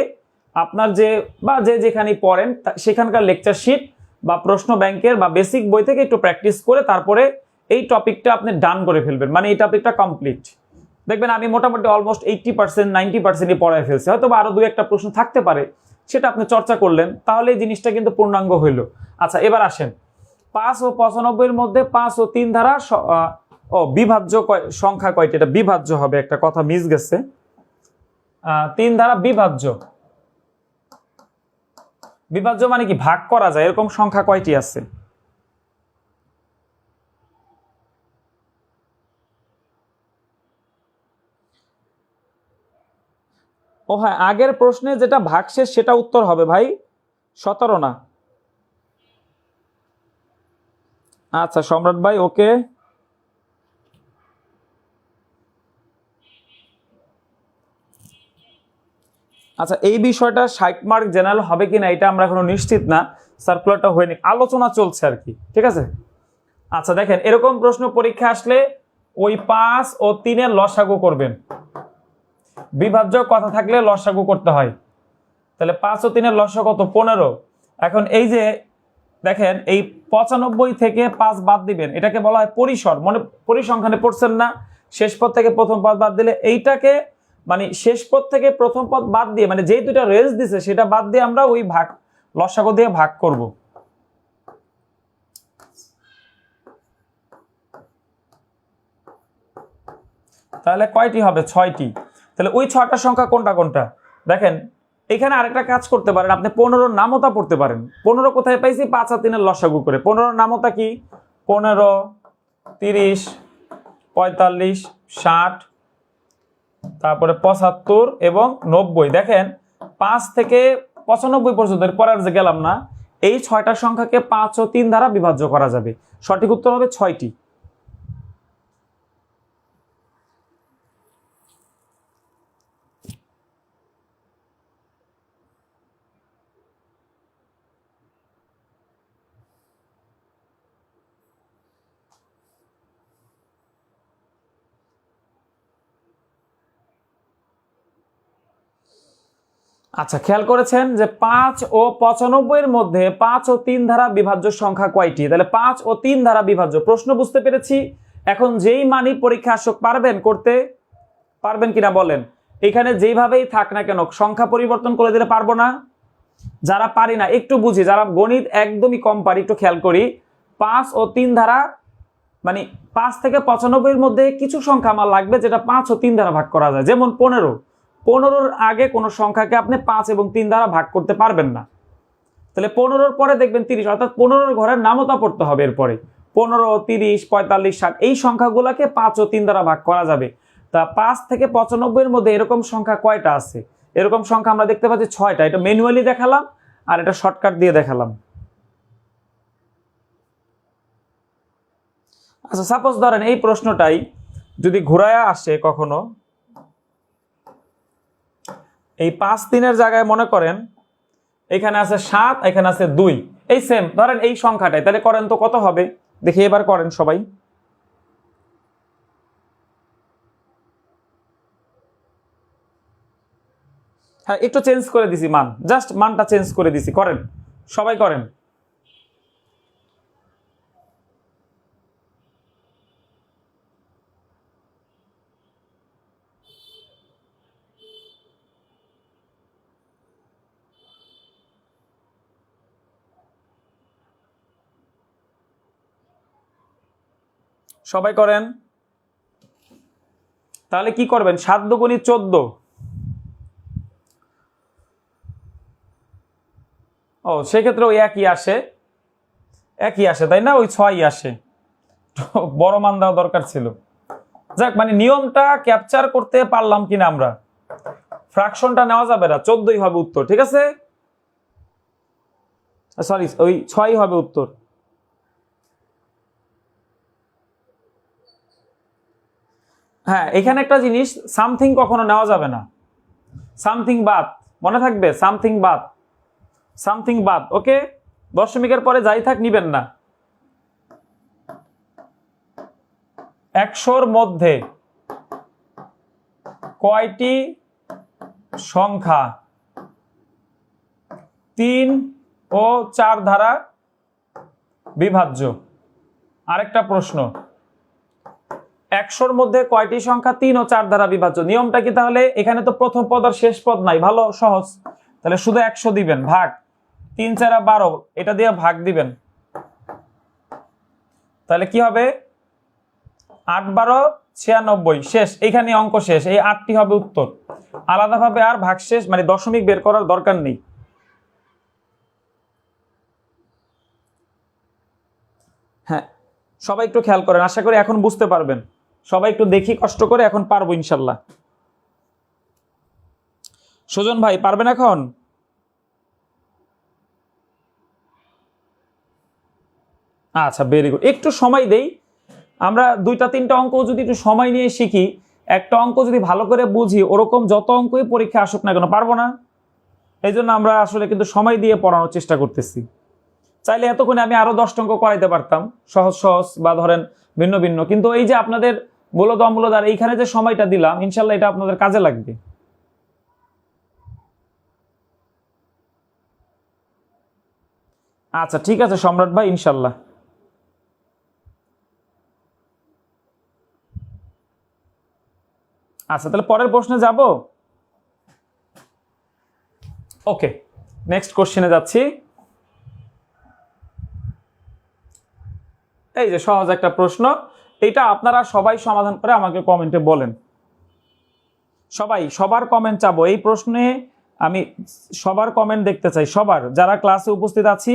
S1: আপনার যে বা যেখানে পড়েন সেখানকার লেকচার শিট বা প্রশ্ন ব্যাংকের বা বেসিক বই থেকে একটু প্র্যাকটিস করে তারপরে এই টপিকটা আপনি ডান করে ফেলবেন, মানে এই টপিকটা কমপ্লিট। দেখবেন আমি মোটামুটি অলমোস্ট 80% 90%ই পড়ায় ফেলছি, হয়তো আরো 2-1টা প্রশ্ন থাকতে পারে, সেটা আপনি চর্চা করলেন, তাহলে এই জিনিসটা কিন্তু পূর্ণাঙ্গ হইল। আচ্ছা এবার আসেন, 5 ও 95 মধ্যে 5 ও 3 ধারা বিভাজ্য সংখ্যা কয়টি? এটা বিভাজ্য হবে, একটা কথা মিস গেছে। 3 ধারা বিভাজ্য, বিভাজ্য মানে কি ভাগ করা যায়, এরকম সংখ্যা কয়টি আছে? ও হ্যাঁ, আগের প্রশ্নে যেটা ভাগশেষ সেটা উত্তর হবে ভাই, 17 না। আচ্ছা সম্রাট ভাই, ওকে। আচ্ছা এই বিষয়টা 60 মার্ক জেনারেল হবে কিনা এটা আমরা এখনো নিশ্চিত না, সার্কুলারটা হয়নি, আলোচনা চলছে আর কি, ঠিক আছে? আচ্ছা দেখেন এরকম প্রশ্ন পরীক্ষা আসলে ওই 5 ও 3 এর লসাগু করবেন। বিভাজ্য কথা থাকলে লসাগু করতে হয়। তাহলে 5 ও 3 এর লসাগু কত? 15। এখন এই যে দেখেন এই 95 থেকে 5 বাদ দিবেন, এটাকে বলা হয় পরিসর। মনে পরিসংখ্যানে পড়ছেন না, শেষ পদ থেকে প্রথম পদ বাদ দিলে এইটাকে মানে শেষ পদ থেকে প্রথম পদ বাদ দিয়ে মানে যেই দুইটা রেঞ্জ দিছে সেটা বাদ দিয়ে আমরা ওই ভাগ লসাগু দিয়ে ভাগ করব। তাহলে কয়টি হবে? 6টি। তাহলে ওই 6টা সংখ্যা কোনটা কোনটা দেখেন। এখানে আরেকটা কাজ করতে পারেন, আপনি 15 নামতা পড়তে পারেন। 15 কোথায় পাইছি? 5 আর 3 এর লসাগু করে। 15 নামতা কি? 15, 30, 45, 60, তারপরে 75 এবং 90। দেখেন 5 থেকে 95 পর্যন্ত, পরে আর যে গেলাম না। এই 6টা সংখ্যাকে 5 ও 3 দ্বারা বিভাজ্য করা যাবে। সঠিক উত্তর হবে 6টি। আচ্ছা, খেয়াল করেছেন যে 5 ও 95 এর মধ্যে 5 ও 3 দ্বারা বিভাজ্য সংখ্যা কয়টি? তাহলে 5 ও 3 দ্বারা বিভাজ্য। প্রশ্ন বুঝতে পেরেছি। এখন যেই মানই পরীক্ষা আসুক পারবেন করতে? পারবেন কিনা বলেন? এখানে যেইভাবেই থাক না কেন সংখ্যা পরিবর্তন করে দিলে পারবো না? যারা পারি না একটু বুঝি, যারা গণিত একদমই কম পারি একটু খেয়াল করি। 5 ও 3 দ্বারা মানে 5 থেকে 95 এর মধ্যে কিছু সংখ্যা আমার লাগবে যেটা 5 ও 3 দ্বারা ভাগ করা যায়। যেমন 15 আগে কোনো সংখ্যাকে আপনি 5 এবং 3 দ্বারা ভাগ করতে পারবেন না। তাহলে 15 পরে দেখবেন 30, অর্থাৎ 15 ঘরের নামতা পড়তে হবে। এরপরে 15, 30, 45, 60 এই সংখ্যাগুলোকে 5 ও 3 দ্বারা ভাগ করা যাবে। তা 5 থেকে 95 এর মধ্যে এরকম সংখ্যা কয়টা আছে? এরকম সংখ্যা আমরা দেখতে পাচ্ছি 6টা। এটা ম্যানুয়ালি দেখালাম আর এটা শর্টকাট দিয়ে দেখালাম। আচ্ছা, সাপোজ ধরেন এই প্রশ্নটাই যদি ঘুরায়া আসে কখনো, এই 5 3 এর জায়গায় মনে করেন এখানে আছে 7, এখানে আছে 2, এই সেম ধরেন এই সংখ্যাটাই, তাহলে করেন তো কত হবে? দেখি এবার করেন সবাই। হ্যাঁ, একটু চেঞ্জ করে দিছি মান, জাস্ট মানটা চেঞ্জ করে দিছি। করেন সবাই করেন। সবাই করেন। তাহলে কি করবেন? 7 দুগুণী 14। ও, সেক্ষেত্রে ওই একই আসে, তাই না? ওই 6ই আসে। বড় মান দেওয়া দরকার ছিল। যাক, মানে নিয়মটা ক্যাপচার করতে পারলাম কিনা আমরা। ফ্র্যাকশনটা নেওয়া যাবে না, 14ই হবে উত্তর। ঠিক আছে, সরি ওই 6ই হবে উত্তর। হ্যাঁ, এখানে একটা জিনিস, সামথিং কখনো নেওয়া যাবে না। সামথিং বাদ, মনে থাকবে, সামথিং বাদ। ওকে, দশমিকের পরে যাই থাক নিবেন না। 100-র মধ্যে কয়টি সংখ্যা 3 ও 4 দ্বারা বিভাজ্য? আরেকটা প্রশ্ন, 100-র মধ্যে কয়টি সংখ্যা 3 ও 4 দ্বারা বিভাজ্য? নিয়মটা কি তাহলে? এখানে তো প্রথম পদ আর শেষ পদ নাই, ভালো সহজ। তাহলে শুধু 100 দিবেন, ভাগ 3 4 12, এটা দিয়ে ভাগ দিবেন। তাহলে কি হবে? 8 12 96, শেষ। এইখানে অঙ্ক শেষ। এই 8টি হবে উত্তর। আলাদাভাবে আর ভাগশেষ মানে দশমিক বের করার দরকার নেই। হ্যাঁ, সবাই একটু খেয়াল করেন, আশা করি এখন বুঝতে পারবেন। সবাই একটু দেখি কষ্ট করে, এখন পারবো ইনশাল্লাহ। সুজন ভাই পারবেন এখন? আচ্ছা, ভেরি গুড। একটু সময় দেই, আমরা 2-3টা অঙ্ক যদি একটু সময় নিয়ে শিখি, একটা অঙ্ক যদি ভালো করে বুঝি, ওরকম যত অঙ্কই পরীক্ষা আসুক না কেন পারবো না। এই জন্য আমরা আসলে কিন্তু সময় দিয়ে পড়ানোর চেষ্টা করতেছি। চাইলে এতক্ষণে আমি আরো 10টা অঙ্ক করাইতে পারতাম, সহজ সহজ বা ধরেন ভিন্ন ভিন্ন, কিন্তু এই যে আপনাদের মূলত অমূলদ আর এইখানে যে সময়টা দিলাম, ইনশাল্লাহ এটা আপনাদের কাজে লাগবে। আচ্ছা ঠিক আছে সম্রাট ভাই, ইনশাল্লাহ। আচ্ছা তাহলে পরের প্রশ্নে যাব। ওকে, নেক্সট কোশ্চেনে যাচ্ছি। এই যে সহজ একটা প্রশ্ন, এটা আপনারা সবাই সমাধান করে আমাকে কমেন্টে বলেন। সবার কমেন্ট চাবো এই প্রশ্নে, আমি সবার কমেন্ট দেখতে চাই, সবার যারা ক্লাসে উপস্থিত আছি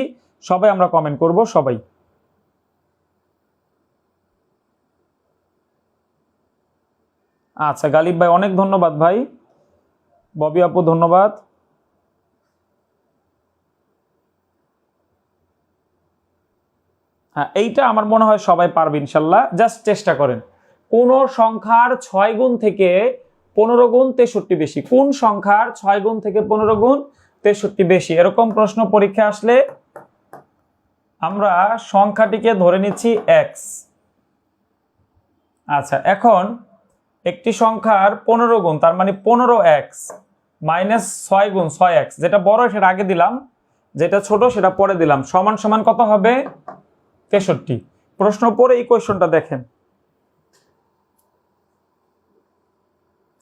S1: সবাই আমরা কমেন্ট করব সবাই। আচ্ছা গালিব ভাই অনেক ধন্যবাদ ভাই, ববি আপু ধন্যবাদ। হ্যাঁ এইটা আমার মনে হয় সবাই পারবে ইনশাল্লাহ, জাস্ট চেষ্টা করেন। কোন সংখ্যার 6 গুণ থেকে 15 গুণ 63 বেশি? কোন সংখ্যার 6 গুণ থেকে 15 গুণ 63 বেশি? এরকম প্রশ্ন পরীক্ষা আসলে আমরা সংখ্যাটিকে ধরে নিচ্ছি এক্স। আচ্ছা এখন একটি সংখ্যার 15 গুণ, তার মানে 15x মাইনাস 6 গুণ 6x, যেটা বড় সেটা আগে দিলাম, যেটা ছোট সেটা পরে দিলাম, সমান সমান কত হবে? 63। প্রশ্ন পরে এই কোয়েশ্চনটা দেখেন।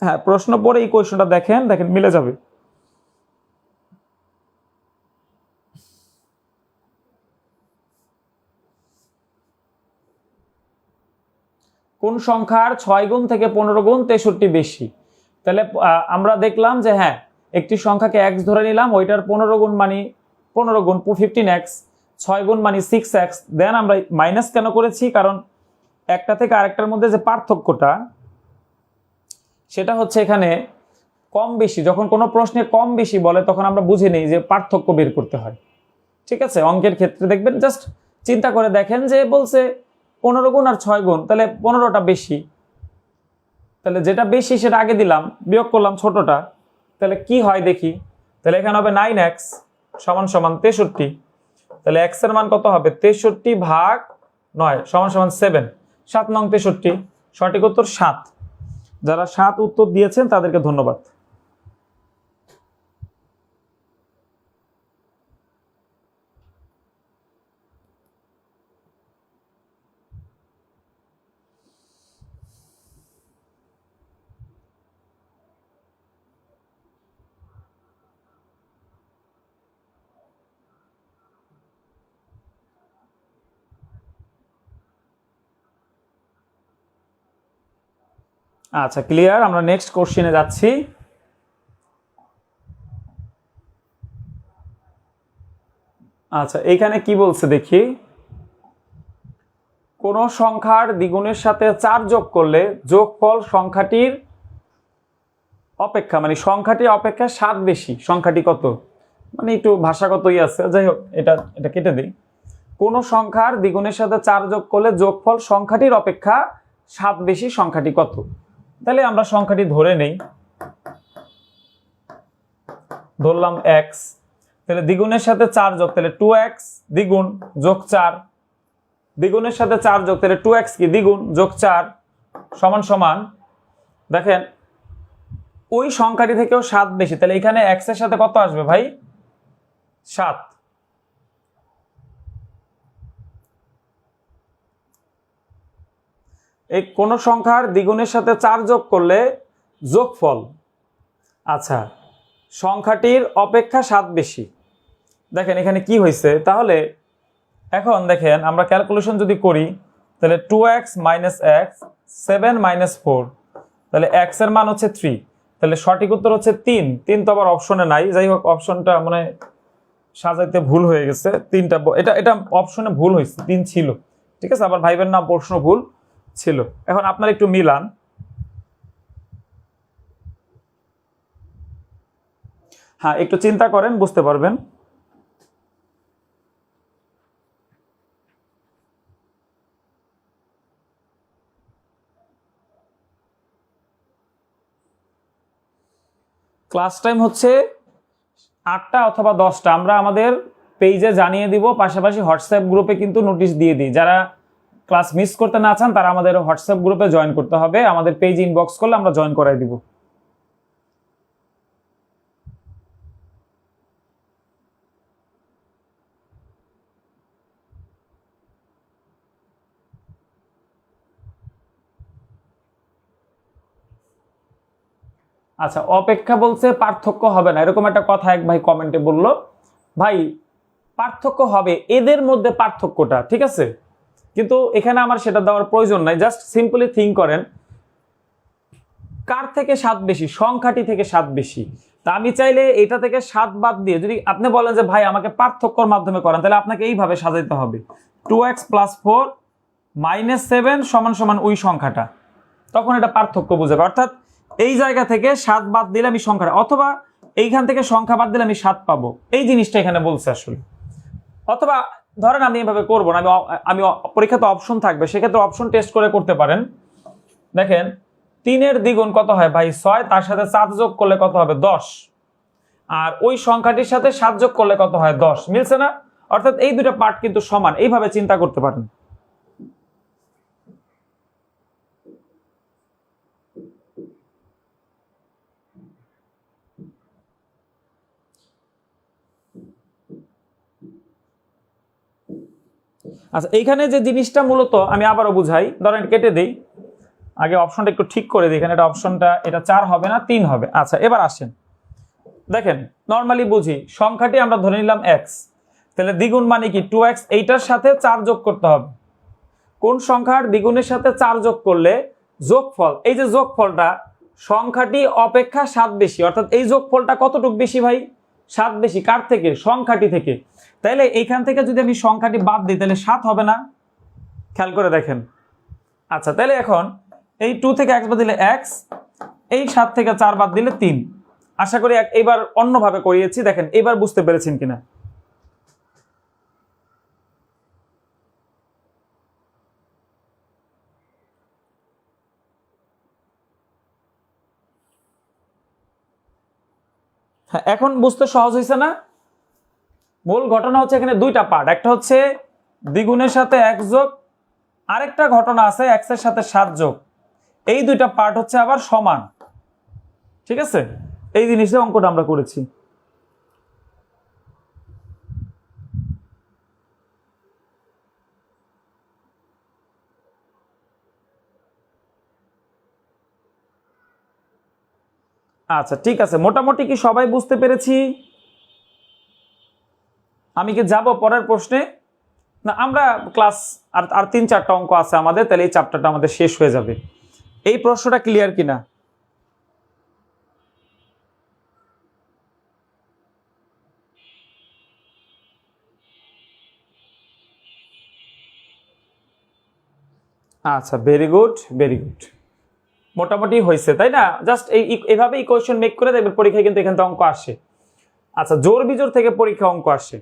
S1: হ্যাঁ প্রশ্ন পরে এই কোয়েশ্চনটা দেখেন, দেখেন মিলে যাবে। কোন সংখ্যার 6 গুণ থেকে 15 গুণ 63 বেশি? তাহলে আমরা দেখলাম যে হ্যাঁ একটি সংখ্যাকে x ধরে নিলাম, ওইটার 15 গুণ মানে 15 গুণ 15x, 6 গুণ মানে 6x। দেন আমরা মাইনাস কেন করেছি? কারণ একটা থেকে আরেকটার মধ্যে যে পার্থক্যটা সেটা হচ্ছে এখানে কম বেশি, যখন কোনো প্রশ্নে কম বেশি বলে তখন আমরা বুঝে নেই যে পার্থক্য বের করতে হয়। ঠিক আছে, অঙ্কের ক্ষেত্রে দেখবেন জাস্ট চিন্তা করে দেখেন যে বলছে 15 গুণ আর 6 গুণ, তাহলে 15টা বেশি, তাহলে যেটা বেশি সেটা আগে দিলাম, বিয়োগ করলাম ছোটটা, তাহলে কি হয় দেখি। তাহলে এখানে হবে 9x সমান সমান 63। তাহলে x এর মান কত হবে? 63 ভাগ 9 সমান সমান 7, 7 নং 63, সঠিক উত্তর 7। যারা 7 উত্তর দিয়েছেন তাদেরকে ধন্যবাদ। আচ্ছা ক্লিয়ার, আমরা নেক্সট কোশ্চেনে যাচ্ছি। আচ্ছা এইখানে কি বলছে দেখি। কোন সংখ্যার দ্বিগুণের সাথে 4 যোগ করলে যোগফল সংখ্যাটির অপেক্ষা, মানে সংখ্যাটি অপেক্ষা 7 বেশি, সংখ্যাটি কত? মানে একটু ভাষাগতই আছে, যাই হোক এটা এটা কেটে দিই। কোন সংখ্যার দ্বিগুণের সাথে 4 যোগ করলে যোগফল সংখ্যাটির অপেক্ষা 7 বেশি, সংখ্যাটি কত? তাহলে আমরা সংখ্যাটি ধরে নেই, ধরলাম x, তাহলে দ্বিগুণের সাথে 4 যোগ, তাহলে 2x দ্বিগুণ যোগ 4, দ্বিগুণের সাথে 4 যোগ, তাহলে 2x কি দ্বিগুণ যোগ 4 সমান সমান, দেখেন ওই সংখ্যাটি থেকেও 7 বেশি, তাহলে এখানে x এর সাথে কত আসবে ভাই? 7। এই কোন সংখ্যার দ্বিগুণের সাথে 4 যোগ করলে যোগফল, আচ্ছা সংখ্যাটির অপেক্ষা 7 বেশি। দেখেন এখানে কি হয়েছে, তাহলে এখন দেখেন আমরা ক্যালকুলেশন যদি করি, তাহলে 2x মাইনাস x 7 মাইনাস 4, তাহলে x এর মান হচ্ছে 3, তাহলে সঠিক উত্তর হচ্ছে 3। 3 তো আবার অপশনে নাই, যাই হোক অপশনটা মানে সাজাইতে ভুল হয়ে গেছে, 3টা এটা এটা অপশনে ভুল হয়েছে, 3 ছিল, ঠিক আছে, আবার ভাইবেন না প্রশ্ন ভুল ছিল। এখন আপনারা একটু মিলান, হ্যাঁ একটু চিন্তা করেন বুঝতে পারবেন। ক্লাস টাইম হচ্ছে 8টা অথবা 10টা, আমরা আমাদের পেজে জানিয়ে দিব, পাশাপাশি হোয়াটসঅ্যাপ গ্রুপে কিন্তু নোটিশ দিয়ে দিই। যারা ক্লাস মিস করতে না চান তারা আমাদের হোয়াটসঅ্যাপ গ্রুপে জয়েন করতে হবে, আমাদের পেজ ইনবক্স করলে আমরা জয়েন করাই দিব। আচ্ছা, অপেক্ষা বলছে পার্থক্য হবে না, এরকম একটা কথা এক ভাই কমেন্টে বললো। ভাই পার্থক্য হবে, এদের মধ্যে পার্থক্যটা, ঠিক আছে, কিন্তু এখানে আমার সেটা দেওয়ার প্রয়োজন নাই। জাস্ট সিম্পলি থিঙ্ক করেন, কার থেকে 7 বেশি, সংখ্যাটি থেকে 7 বেশি। তা আমি চাইলে এটা থেকে 7 বাদ দিয়ে যদি আপনি বলেন যে ভাই আমাকে পার্থক্যর মাধ্যমে করেন, তাহলে আপনাকে এইভাবে সাজাইতে হবে, 2x + 4 - 7 = ওই সংখ্যাটা, তখন এটা পার্থক্য বুঝাবে। অর্থাৎ এই জায়গা থেকে 7 বাদ দিলে আমি সংখ্যাটা, অথবা এইখান থেকে সংখ্যা বাদ দিলে আমি 7 পাবো, এই জিনিসটা এখানে বলছে আসলে। অথবা ধরেন আমি এভাবে করবো না, আমি পরীক্ষাতে অপশন থাকবে, সেক্ষেত্রে অপশন টেস্ট করে করতে পারেন। দেখেন 3-এর দ্বিগুণ কত হয় ভাই 6, তার সাথে 7 যোগ করলে কত হবে 10, আর ওই সংখ্যাটির সাথে 7 যোগ করলে কত হয় 10, মিলছে না? অর্থাৎ এই দুটো পার্ট কিন্তু সমান, এইভাবে চিন্তা করতে পারেন। আচ্ছা, এইখানে যে জিনিসটা মূলত আমি আবারও বুঝাই, ধরেন কেটে দিই, আগে অপশনটা একটু ঠিক করে দিই। এখানে এটা অপশনটা, এটা 4 হবে না 3 হবে। আচ্ছা, এবার আসেন, দেখেন নর্মালি বুঝি, সংখ্যাটি আমরা ধরে নিলাম x, তাহলে দ্বিগুণ মানে কি 2x, এইটার সাথে 4 যোগ করতে হবে। কোন সংখ্যার দ্বিগুণের সাথে 4 যোগ করলে যোগফল, এই যে যোগফলটা সংখ্যাটি অপেক্ষা 7 বেশি, অর্থাৎ এই যোগফলটা কতটুকু বেশি ভাই, 7 বেশি। কার থেকে? সংখ্যাটি থেকে। তাইলে এইখান থেকে যদি আমি সংখ্যাটি বাদ দিই তাহলে 7 হবে না? খেয়াল করে দেখেন। আচ্ছা, তাহলে এখন এই 2 থেকে x বাদ দিলে x, এই 7 থেকে 4 বাদ দিলে 3। আশা করি এবার অন্যভাবে করিয়েছি, দেখেন এবার বুঝতে পেরেছেন কিনা। হ্যাঁ, এখন বুঝতে সহজ হয়েছে না? মূল ঘটনা হচ্ছে এখানে দুইটা পার্ট, একটা হচ্ছে দ্বিগুণের সাথে 1 যোগ, আরেকটা ঘটনা আছে x এর সাথে 7 যোগ। এই দুইটা পার্ট হচ্ছে আবার সমান, ঠিক আছে? এই জিনিসটা অঙ্কটা আমরা করেছি। আচ্ছা, ঠিক আছে, মোটামুটি কি সবাই বুঝতে পেরেছি? আমি কি যাব পরের প্রশ্নে? না, আমরা ক্লাস আর 3-4টা অঙ্ক আছে আমাদের, তাহলে এই চ্যাপ্টারটা আমাদের শেষ হয়ে যাবে। এই প্রশ্নটা ক্লিয়ার কিনা? আচ্ছা, ভেরি গুড, ভেরি গুড, মোটামুটি হয়েছে তাই না? জাস্ট এইভাবে ইকুয়েশন মেক করে দেখবেন পরীক্ষায় কিন্তু এখান থেকে অঙ্ক আসে। আচ্ছা, জোড় বিজোড় থেকে পরীক্ষা অঙ্ক আসে।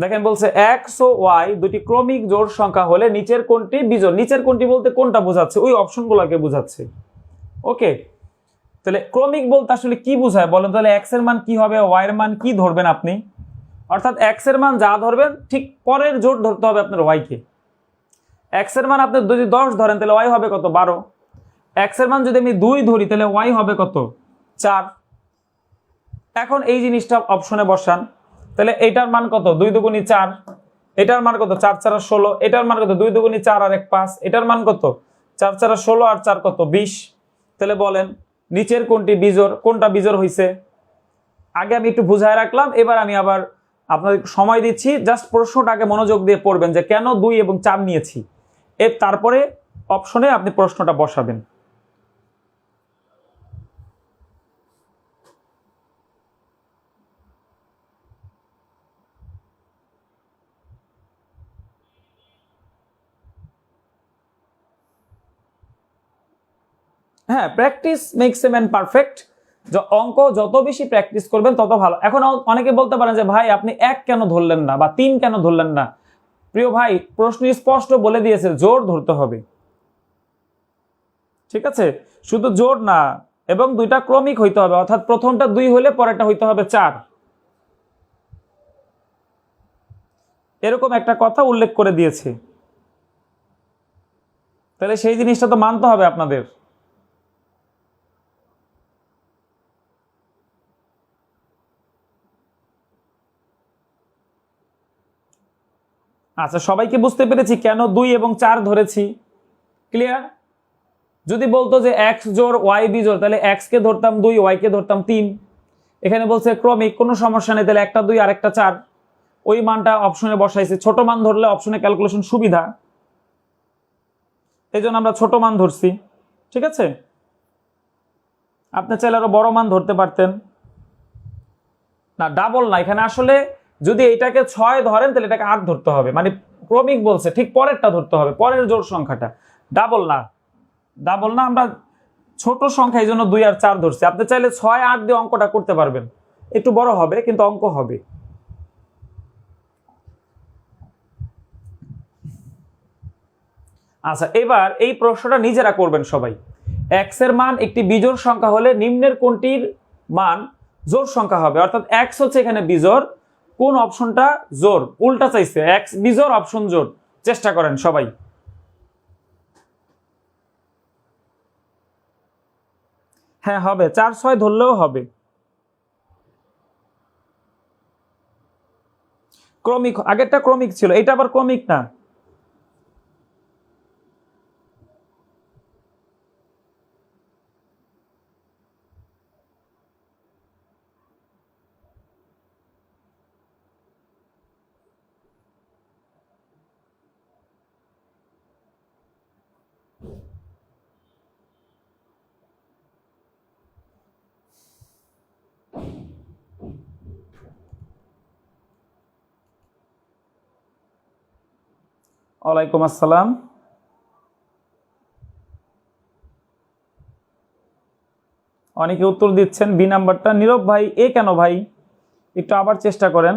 S1: দেখেন বলছে এক্স ও ওয়াই দুটি ক্রমিক জোড় সংখ্যা হলে নিচের কোনটি বিজোড়। নিচের কোনটি বলতে কোনটা বোঝাচ্ছে? ওই অপশনগুলোকে বোঝাচ্ছে। ওকে, তাহলে ক্রমিক বলতে আসলে কি বোঝায় বলেন? তাহলে এক্স এর মান কি হবে, ওয়াই এর মান কি ধরবেন আপনি? অর্থাৎ এক্স এর মান যা ধরবেন ঠিক পরের জোড় ধরতে হবে আপনার ওয়াই কে। এক্স এর মান আপনি যদি 10 ধরেন তাহলে ওয়াই হবে কত? 12। এক্স এর মান যদি আমি 2 ধরি তাহলে ওয়াই হবে কত? 4। এখন এই জিনিসটা অপশনে বসান, তাহলে এটার মান কত? 2 দুগুণী 4। এটার মান কত? 4 4 16। এটার মান কত? 2 দুগুণী 4 আর 1 5। এটার মান কত? 4 4 16 আর 4 কত? 20। তাহলে বলেন নিচের কোনটি বিজোড়, কোনটা বিজোড় হইছে? আগে আমি একটু বুঝায় রাখলাম, এবার আমি আবার আপনাদের সময় দিচ্ছি, জাস্ট প্রশ্নটাকে মনোযোগ দিয়ে পড়বেন যে কেন 2 এবং 4 নিয়েছি, তারপরে অপশনে আপনি প্রশ্নটা বসাবেন। হ্যাঁ, practice makes a man perfect. অঙ্ক যত বেশি প্র্যাকটিস করবেন তত ভালো। এখন অনেকে বলতে পারেন যে ভাই আপনি 1 কেন ধরলেন না বা 3 কেন ধরলেন না? প্রিয় ভাই, প্রশ্ন স্পষ্ট বলে দিয়েছে জোড় ধরতে হবে, ঠিক আছে? শুধু জোড় না, এবং দুইটা ক্রমিক হইতে হবে, অর্থাৎ প্রথমটা 2 হলে পরেরটা হইতে হবে 4, এরকম একটা কথা উল্লেখ করে দিয়েছে। তাহলে সেই জিনিসটা তো মানতে হবে আপনাদের। আচ্ছা, সবাইকে বুঝতে পেরেছি কেন 2 এবং 4 ধরেছি? ক্লিয়ার? যদি বলতো যে এক্স জোর ওয়াই বিজোর, তাহলে এক্স কে ধরতাম 2, ওয়াই কে ধরতাম 3। এখানে বলছে ক্রমিক, কোনো সমস্যা নেই, তাহলে একটা 2 আর একটা 4, ওই মানটা অপশনে বসাইছে। ছোট মান ধরলে অপশনে ক্যালকুলেশন সুবিধা, এই জন্য আমরা ছোট মান ধরছি। ঠিক আছে, আপনি চাইলে আরো বড় মান ধরতে পারতেন। না, ডাবল না, এখানে আসলে যদি এটাকে 6 ধরেন তাহলে এটাকে 8 ধরতে হবে, মানে ক্রমিক বলছে ঠিক পরেরটা ধরতে হবে, পরের জোড় সংখ্যাটা, ডাবল না। ডাবল না, আমরা ছোট সংখ্যা এই জন্য 2 আর 4 ধরছি। আপনি চাইলে 6, 8 দিয়ে অঙ্কটা করতে পারবেন, একটু বড় হবে কিন্তু অঙ্ক হবে। আচ্ছা, এবার এই প্রশ্নটা নিজেরা করবেন সবাই। এক্স এর মান একটি বিজোড় সংখ্যা হলে নিম্নের কোনটির মান জোড় সংখ্যা হবে? অর্থাৎ এক্স হচ্ছে এখানে বিজোড়, কোন অপশনটা জোড়? উল্টা চাইছে, এক্স বিজোড় অপশন জোড়। চেষ্টা করেন সবাই। হ্যাঁ হবে, 4, 6 ধরলেও হবে। ক্রমিক, আগেরটা ক্রমিক ছিল, এটা আবার ক্রমিক না। ওয়ালাইকুম আসসালাম। অনেকে উত্তর দিচ্ছেন বি নাম্বারটা। নীরব ভাই, এ কেন ভাই? একটু আবার চেষ্টা করেন।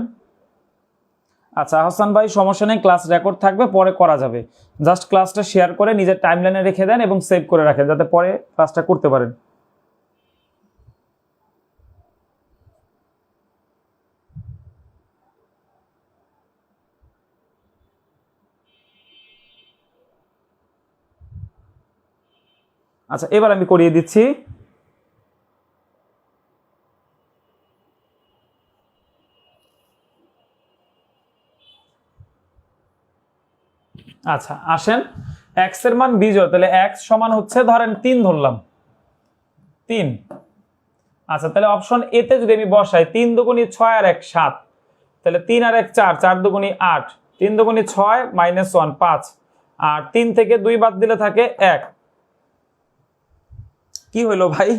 S1: আচ্ছা হাসান ভাই, সমস্যা নেই, ক্লাস রেকর্ড থাকবে, পরে করা যাবে। জাস্ট ক্লাসটা শেয়ার করে নিজের টাইমলাইনে রেখে দেন এবং সেভ করে রাখেন, যাতে পরে ক্লাসটা করতে পারেন। আচ্ছা, এবার আমি করিয়ে দিচ্ছি। আচ্ছা আসেন, এক্স এর মান বিজোড়, তাহলে এক্স সমান হচ্ছে ধরেন 3 ধরলাম, 3। আচ্ছা, তাহলে অপশন এ তে যদি আমি বসাই 3 দুগুণী 6 আর 1 7, তাহলে 3 আর 1 4, 4 দুগুণী 8, 3 দুগুণী 6 -1 5, আর 3 থেকে 2 বাদ দিলে থাকে 1। কি হইলো ভাই?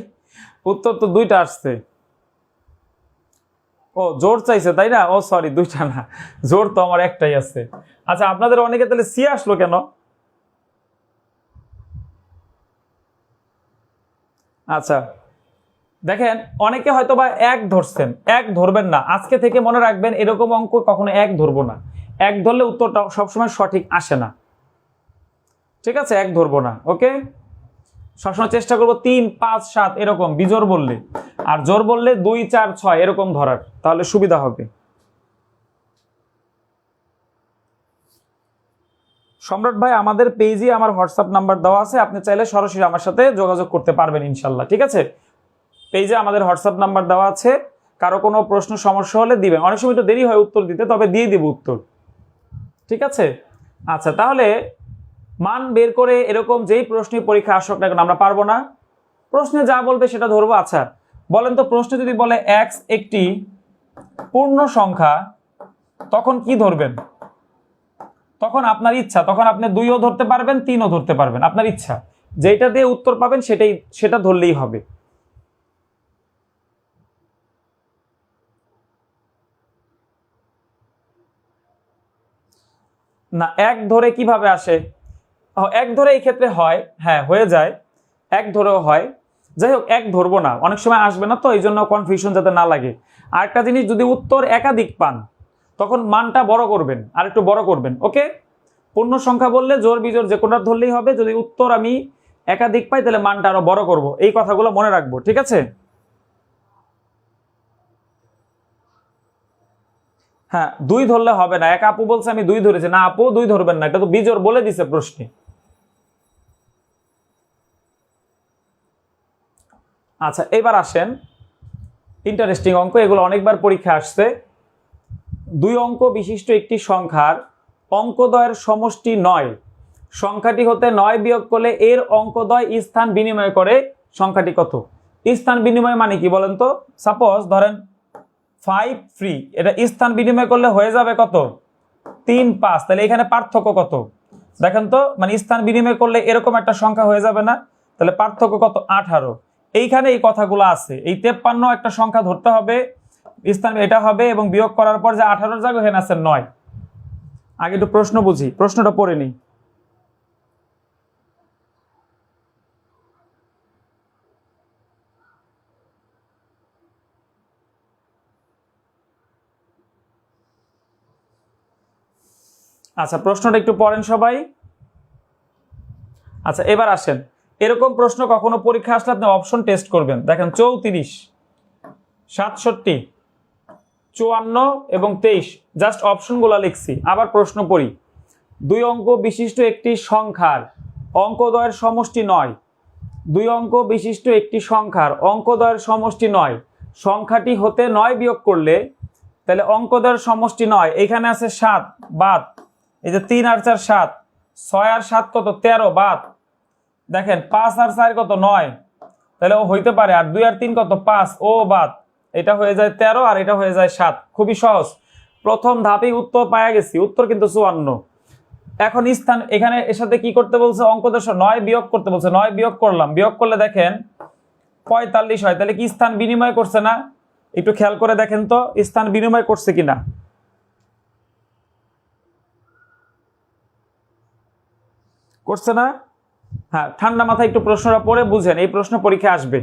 S1: উত্তর তো 2টা আসছে। ও জোর চাইছে তাই না? ও সরি, 2টা না, জোর তো আমার একটাই আছে। আচ্ছা, আপনাদের অনেকে তাহলে সি আসলো কেন? আচ্ছা দেখেন, অনেকে হয়তো বা 1 ধরছেন, 1 ধরবেন না, আজকে থেকে মনে রাখবেন এরকম অঙ্ক কখনো 1 ধরবো না। 1 ধরলে উত্তরটা সবসময় সঠিক আসে না। ঠিক আছে, 1 ধরবো না, ওকে। সবসময় চেষ্টা করবো 3, 5, 7 এরকম বিজোড় বললে, আর জোর বললে 2, 4, 6 এরকম ধরার, তাহলে সুবিধা হবে। সম্রাট ভাই, আমাদের পেজে আমার হোয়াটসঅ্যাপ নাম্বার দেওয়া আছে, আপনি চাইলে সরাসরি আমার সাথে যোগাযোগ করতে পারবেন ইনশাল্লাহ। ঠিক আছে, পেজে আমাদের হোয়াটসঅ্যাপ নাম্বার দেওয়া আছে, কারো কোনো প্রশ্ন সমস্যা হলে দিবেন। অনেক সময় তো দেরি হয় উত্তর দিতে, তবে দিয়ে দিব উত্তর। ঠিক আছে, আচ্ছা তাহলে মান বের করে এরকম যেই প্রশ্নে পরীক্ষা আসুক না কেন আমরা পারবো না? প্রশ্নে যা বলবে সেটা ধরবো। আচ্ছা বলেন তো, প্রশ্নে যদি বলে এক্স একটি পূর্ণ সংখ্যা, তখন কি ধরবেন? তখন আপনার ইচ্ছা, তখন আপনি 2ও ধরতে পারবেন, 3ও ধরতে পারবেন, আপনার ইচ্ছা, যেটা দিয়ে উত্তর পাবেন সেটা ধরলেই হবে। না, 1 ধরে কিভাবে আসে? 1 ধরে এই ক্ষেত্রে হয়, হ্যাঁ হয়ে যায়, 1 ধরেও হয়। যাই হোক, 1 ধরবো না, অনেক সময় আসবে না, তো এই জন্য কনফিউশন যাতে না লাগে। আরেকটা জিনিস, যদি উত্তর একাধিক পান তখন মানটা বড় করবেন, আর একটু বড় করবেন, ওকে। পূর্ণ সংখ্যা বললে জোর বিজোড় যে কোনটা ধরলেই হবে, যদি উত্তর আমি একাধিক পাই তাহলে মানটা আরো বড় করব। এই কথাগুলো মনে রাখবো, ঠিক আছে? হ্যাঁ, 2 ধরলে হবে না। এক আপু বলছে আমি 2 ধরেছি, না আপু 2 ধরবেন না, এটা তো বিজোড় বলে দিছে প্রশ্নে। আচ্ছা এবার আসেন, ইন্টারেস্টিং অঙ্ক, এগুলো অনেকবার পরীক্ষা আসছে। 2 অঙ্ক বিশিষ্ট একটি সংখ্যার অঙ্কদ্বয়ের সমষ্টি 9 সংখ্যাটি হতে 9 বিয়োগ করলে এর অঙ্কদ্বয় স্থান বিনিময় করে সংখ্যাটি কত? স্থান বিনিময় মানে কি বলেন তো? সাপোজ ধরেন 5 ফ্রি, এটা স্থান বিনিময় করলে হয়ে যাবে কত? 3 5। তাহলে এখানে পার্থক্য কত দেখেন তো, মানে স্থান বিনিময় করলে এরকম একটা সংখ্যা হয়ে যাবে না? তাহলে পার্থক্য কত? 18। এইখানে এই কথাগুলো আছে। এই 53 একটা সংখ্যা ধরতে হবে, স্থান এটা হবে এবং বিয়োগ করার পর যে 18 জায়গা এখানে আছে 9। আগে একটু প্রশ্ন বুঝি, প্রশ্নটা পড়ে নিই। আচ্ছা, প্রশ্নটা একটু পড়েন সবাই। আচ্ছা, এবার আসেন, এরকম প্রশ্ন কখনো পরীক্ষা আসলে আপনি অপশন টেস্ট করবেন। দেখেন 34, 67, 54 এবং 23, জাস্ট অপশনগুলো লিখছি। আবার প্রশ্ন পড়ি। 2 অঙ্ক বিশিষ্ট একটি সংখ্যার অঙ্কদ্বয়ের সমষ্টি 9। 2 অঙ্ক বিশিষ্ট একটি সংখ্যার অঙ্কদ্বয়ের সমষ্টি 9। সংখ্যাটি হতে 9 বিয়োগ করলে, তাহলে অঙ্কদ্বয়ের সমষ্টি 9, এখানে আছে 7 বাদ, এই যে 3 আর 4 7, 6 আর 7 কত? 13 বাদ, দেখেন 5 আর 4 কত? 9, তাহলে ও হইতে পারে। আর 2 আর 3 কত? 5, ও বাদ, এটা হয়ে যায় 13 আর এটা হয়ে যায় 7। খুবই সহজ, প্রথম ধাপেই উত্তর পাওয়া গেছি। উত্তর কিন্তু 54। এখন স্থান এখানে এর সাথে কি করতে বলছে? অঙ্কদশ 9 বিয়োগ করতে বলছে। 9 বিয়োগ করলাম, বিয়োগ করলে দেখেন 45 হয়। তাহলে কি স্থান বিনিময় করছে না? একটু খেয়াল করে দেখেন তো স্থান বিনিময় করছে কিনা। করছে না? হ্যাঁ, ঠান্ডা মাথায় একটু প্রশ্নটা পড়ে বুঝেন, এই প্রশ্ন পরীক্ষায় আসবে।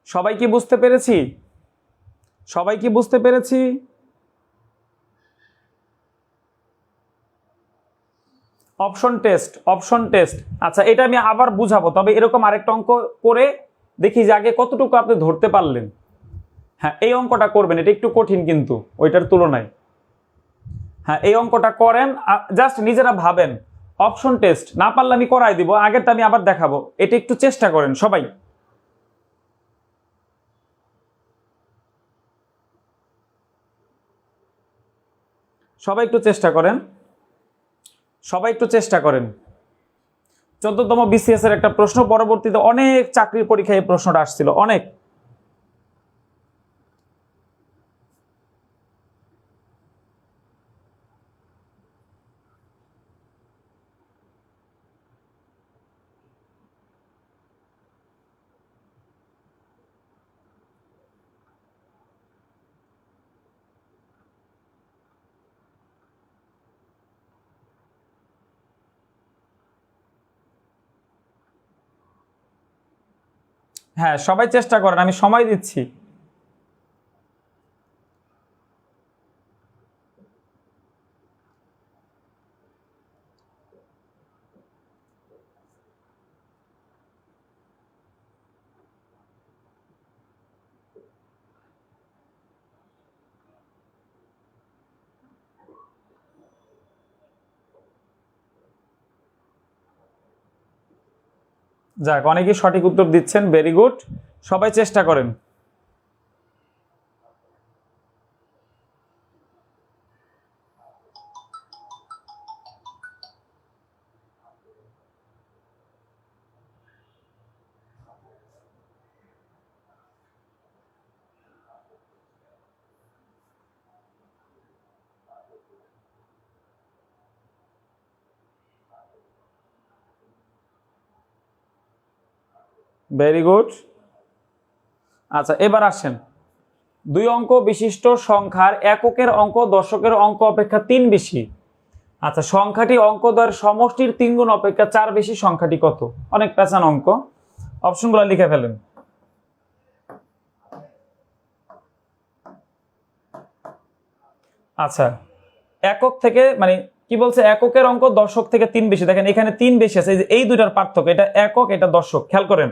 S1: সবাই কি বুঝতে পেরেছি? সবাই কি বুঝতে পেরেছি? Option test, option test. আচ্ছা, এটা আমি আবার বুঝাবো, তবে এরকম আরেকটা অঙ্ক করে দেখি যে আগে কতটুকু আপনি ধরতে পারলেন। হ্যাঁ, এই অঙ্কটা করবেন, এটা একটু কঠিন কিন্তু ওইটার তুলনায়। হ্যাঁ, এই অঙ্কটা করেন, জাস্ট নিজেরা ভাবেন। অপশন টেস্ট না পারলে আমি করাই দিব, আগেরটা আমি আবার দেখাবো। এটা একটু চেষ্টা করেন সবাই। সবাই একটু চেষ্টা করেন, সবাই একটু চেষ্টা করেন। 14তম বিসিএস এর একটা প্রশ্ন, পরবর্তীতে অনেক চাকরির পরীক্ষায় এই প্রশ্নটা আসছিল, অনেক। হ্যাঁ, সবাই চেষ্টা করেন, আমি সময় দিচ্ছি। যাক, অনেকেই সঠিক উত্তর দিচ্ছেন, ভেরি গুড। সবাই চেষ্টা করেন। Very good. আচ্ছা, এবার আসেন, 2 অঙ্ক বিশিষ্ট সংখ্যার এককের অঙ্ক দশকের অঙ্ক অপেক্ষা 3 বেশি। আচ্ছা, সংখ্যাটি অঙ্কদ্বয়ের সমষ্টির 3 গুণ অপেক্ষা 4 বেশি সংখ্যাটি কত? অনেক পেঁচান অঙ্ক, অপশনগুলো লিখে ফেলেন। আচ্ছা, একক থেকে মানে কি বলছে, এককের অঙ্ক দশক থেকে 3 বেশি। দেখেন এখানে 3 বেশি আছে, এই দুইটার পার্থক্য, এটা একক এটা দশক, খেয়াল করেন,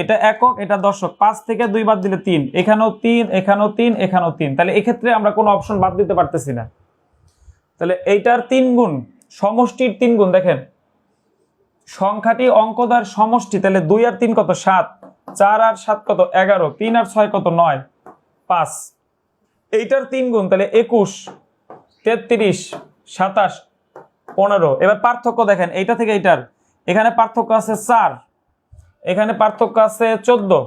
S1: এটা একক এটা দশক, 5 থেকে 2 বাদ দিলে 3, এখানেও 3 এখানেও 3 এখানেও 3, তাহলে এক্ষেত্রে আমরা কোনো অপশন বাদ দিতে পারতেছি না। তাহলে এইটার 3 গুণ, সমষ্টির 3 গুণ, দেখেন সংখ্যাটি অঙ্কদ্বয়ের সমষ্টি, তাহলে 2 আর 3 কত 7, 4 আর 7 কত 11, 3 আর 6 কত 9, 5। এইটার 3 গুণ, তাহলে 21, 33, 27, 15। এবার পার্থক্য দেখেন এইটা থেকে এইটার, এখানে পার্থক্য আছে 4, এখানে পার্থক্য আছে 14,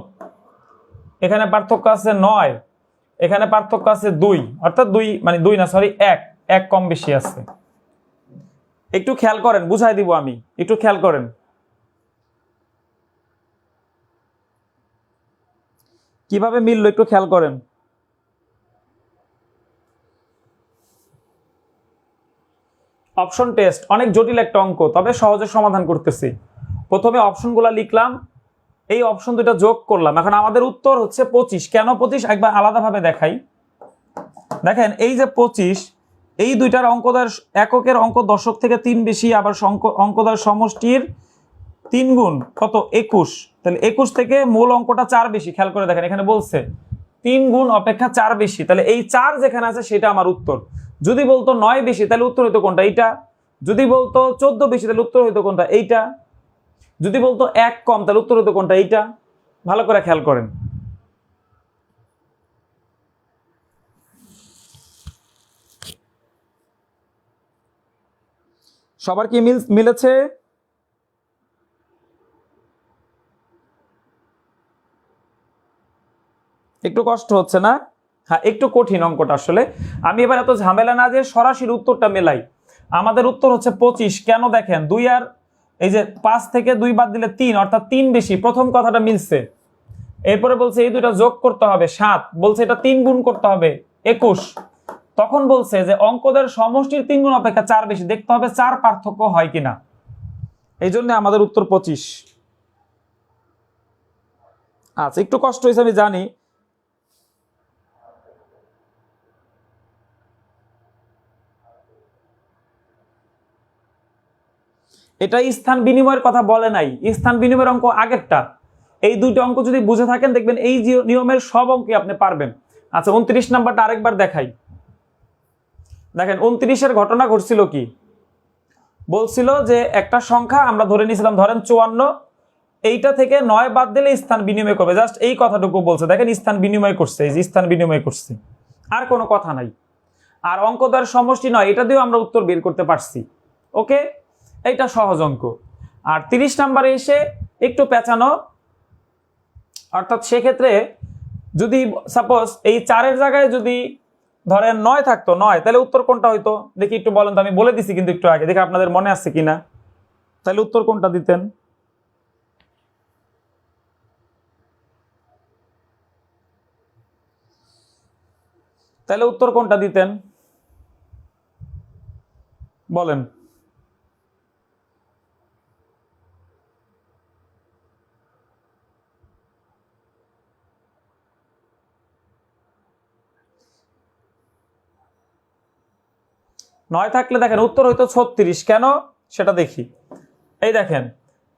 S1: এখানে পার্থক্য আছে 9, এখানে পার্থক্য আছে 2, অর্থাৎ 2 মানে 2 না সরি 1 কম বেশি আছে। একটু খেয়াল করেন, বুঝাই দিব আমি, একটু খেয়াল করেন। কিভাবে মিললো একটু খেয়াল করেন। অপশন টেস্ট অনেক জটিল একটা অঙ্ক, তবে সহজে সমাধান করতেছি। প্রথমে অপশনগুলো লিখলাম, এই অপশন দুটো যোগ করলাম, এখন আমাদের উত্তর হচ্ছে 25। কেন 25 একবার আলাদাভাবে দেখাই। দেখেন এই যে 25, এই দুইটার অঙ্কদ্বয়ের, এককের অঙ্ক দশক থেকে 3 বেশি, আবার অঙ্কদ্বয়ের সমষ্টির 3 গুণ কত 21, তাহলে 21 থেকে মূল অঙ্কটা 4 বেশি। খেয়াল করে দেখেন এখানে বলছে 3 গুণ অপেক্ষা 4 বেশি, তাহলে এই 4 যেখানে আছে সেটা আমার উত্তর। যদি বলতো 9 বেশি তাহলে উত্তর হইতো কোনটা? এইটা। যদি বলতো 14 বেশি তাহলে উত্তর হইতো কোনটা? এইটা। যদি বলতো 1 কম তাহলে উত্তর হইতো কোনটা? এইটা। ভালো করে খেয়াল করেন। সবার কি মিলেছে? একটু কষ্ট হচ্ছে না? হ্যাঁ, একটু কঠিন অঙ্কটা আসলে। আমি এবার এত ঝামেলা না যে সরাসরি উত্তরটা মেলাই। আমাদের উত্তর হচ্ছে 25। কেন? দেখেন 2 আর এই যে 5 থেকে 2 বাদ দিলে 3, অর্থাৎ 3 বেশি, প্রথম কথাটা মিলছে। এরপরে বলছে এই দুইটা যোগ করতে হবে 7, বলছে এটা 3 গুণ করতে হবে 21। তখন বলছে যে অঙ্কদের সমষ্টির 3 গুণ অপেক্ষা 4 বেশি, দেখতে হবে 4 পার্থক্য হয় কিনা। এই জন্য আমাদের উত্তর 25। আচ্ছা, একটু কষ্ট হয়েছে আমি জানি। এটা স্থান বিনিময়ের কথা বলে নাই, স্থান বিনিময়ের অঙ্ক আগেরটা। এই দুইটা অঙ্ক যদি বুঝে থাকেন দেখবেন এই নিয়মের সব অঙ্কে আপনি পারবেন। আচ্ছা, 29 নাম্বারটা আরেকবার দেখাই। দেখেন 29-এর ঘটনা ঘটছিল কি, বলছিল যে একটা সংখ্যা আমরা ধরে নিয়েছিলাম, ধরেন 54, এইটা থেকে 9 বাদ দিলে স্থান বিনিময় করবে, জাস্ট এই কথাটুকু বলছে। দেখেন স্থান বিনিময় করছে, এই যে স্থান বিনিময় করছে, আর কোনো কথা নাই। আর অঙ্কদ্বয়ের সমষ্টি নয়, এটা দিয়েও আমরা উত্তর বের করতে পারছি। ওকে, এইটা সহজ অঙ্ক। আর 30 নাম্বারে এসে একটু পেঁচানো, অর্থাৎ সেক্ষেত্রে যদি সাপোজ এই 4-এর জায়গায় যদি ধরেন 9 থাকতো, 9, তাহলে উত্তর কোনটা হইতো? দেখি একটু বলেন তো, আমি বলে দিছি কিন্তু একটু আগে, দেখি আপনাদের মনে আছে কিনা। তাহলে উত্তর কোনটা দিতেন? তাহলে উত্তর কোনটা দিতেন বলেন? নয় থাকলে দেখেন উত্তর হইতো 36। কেন সেটা দেখি। এই দেখেন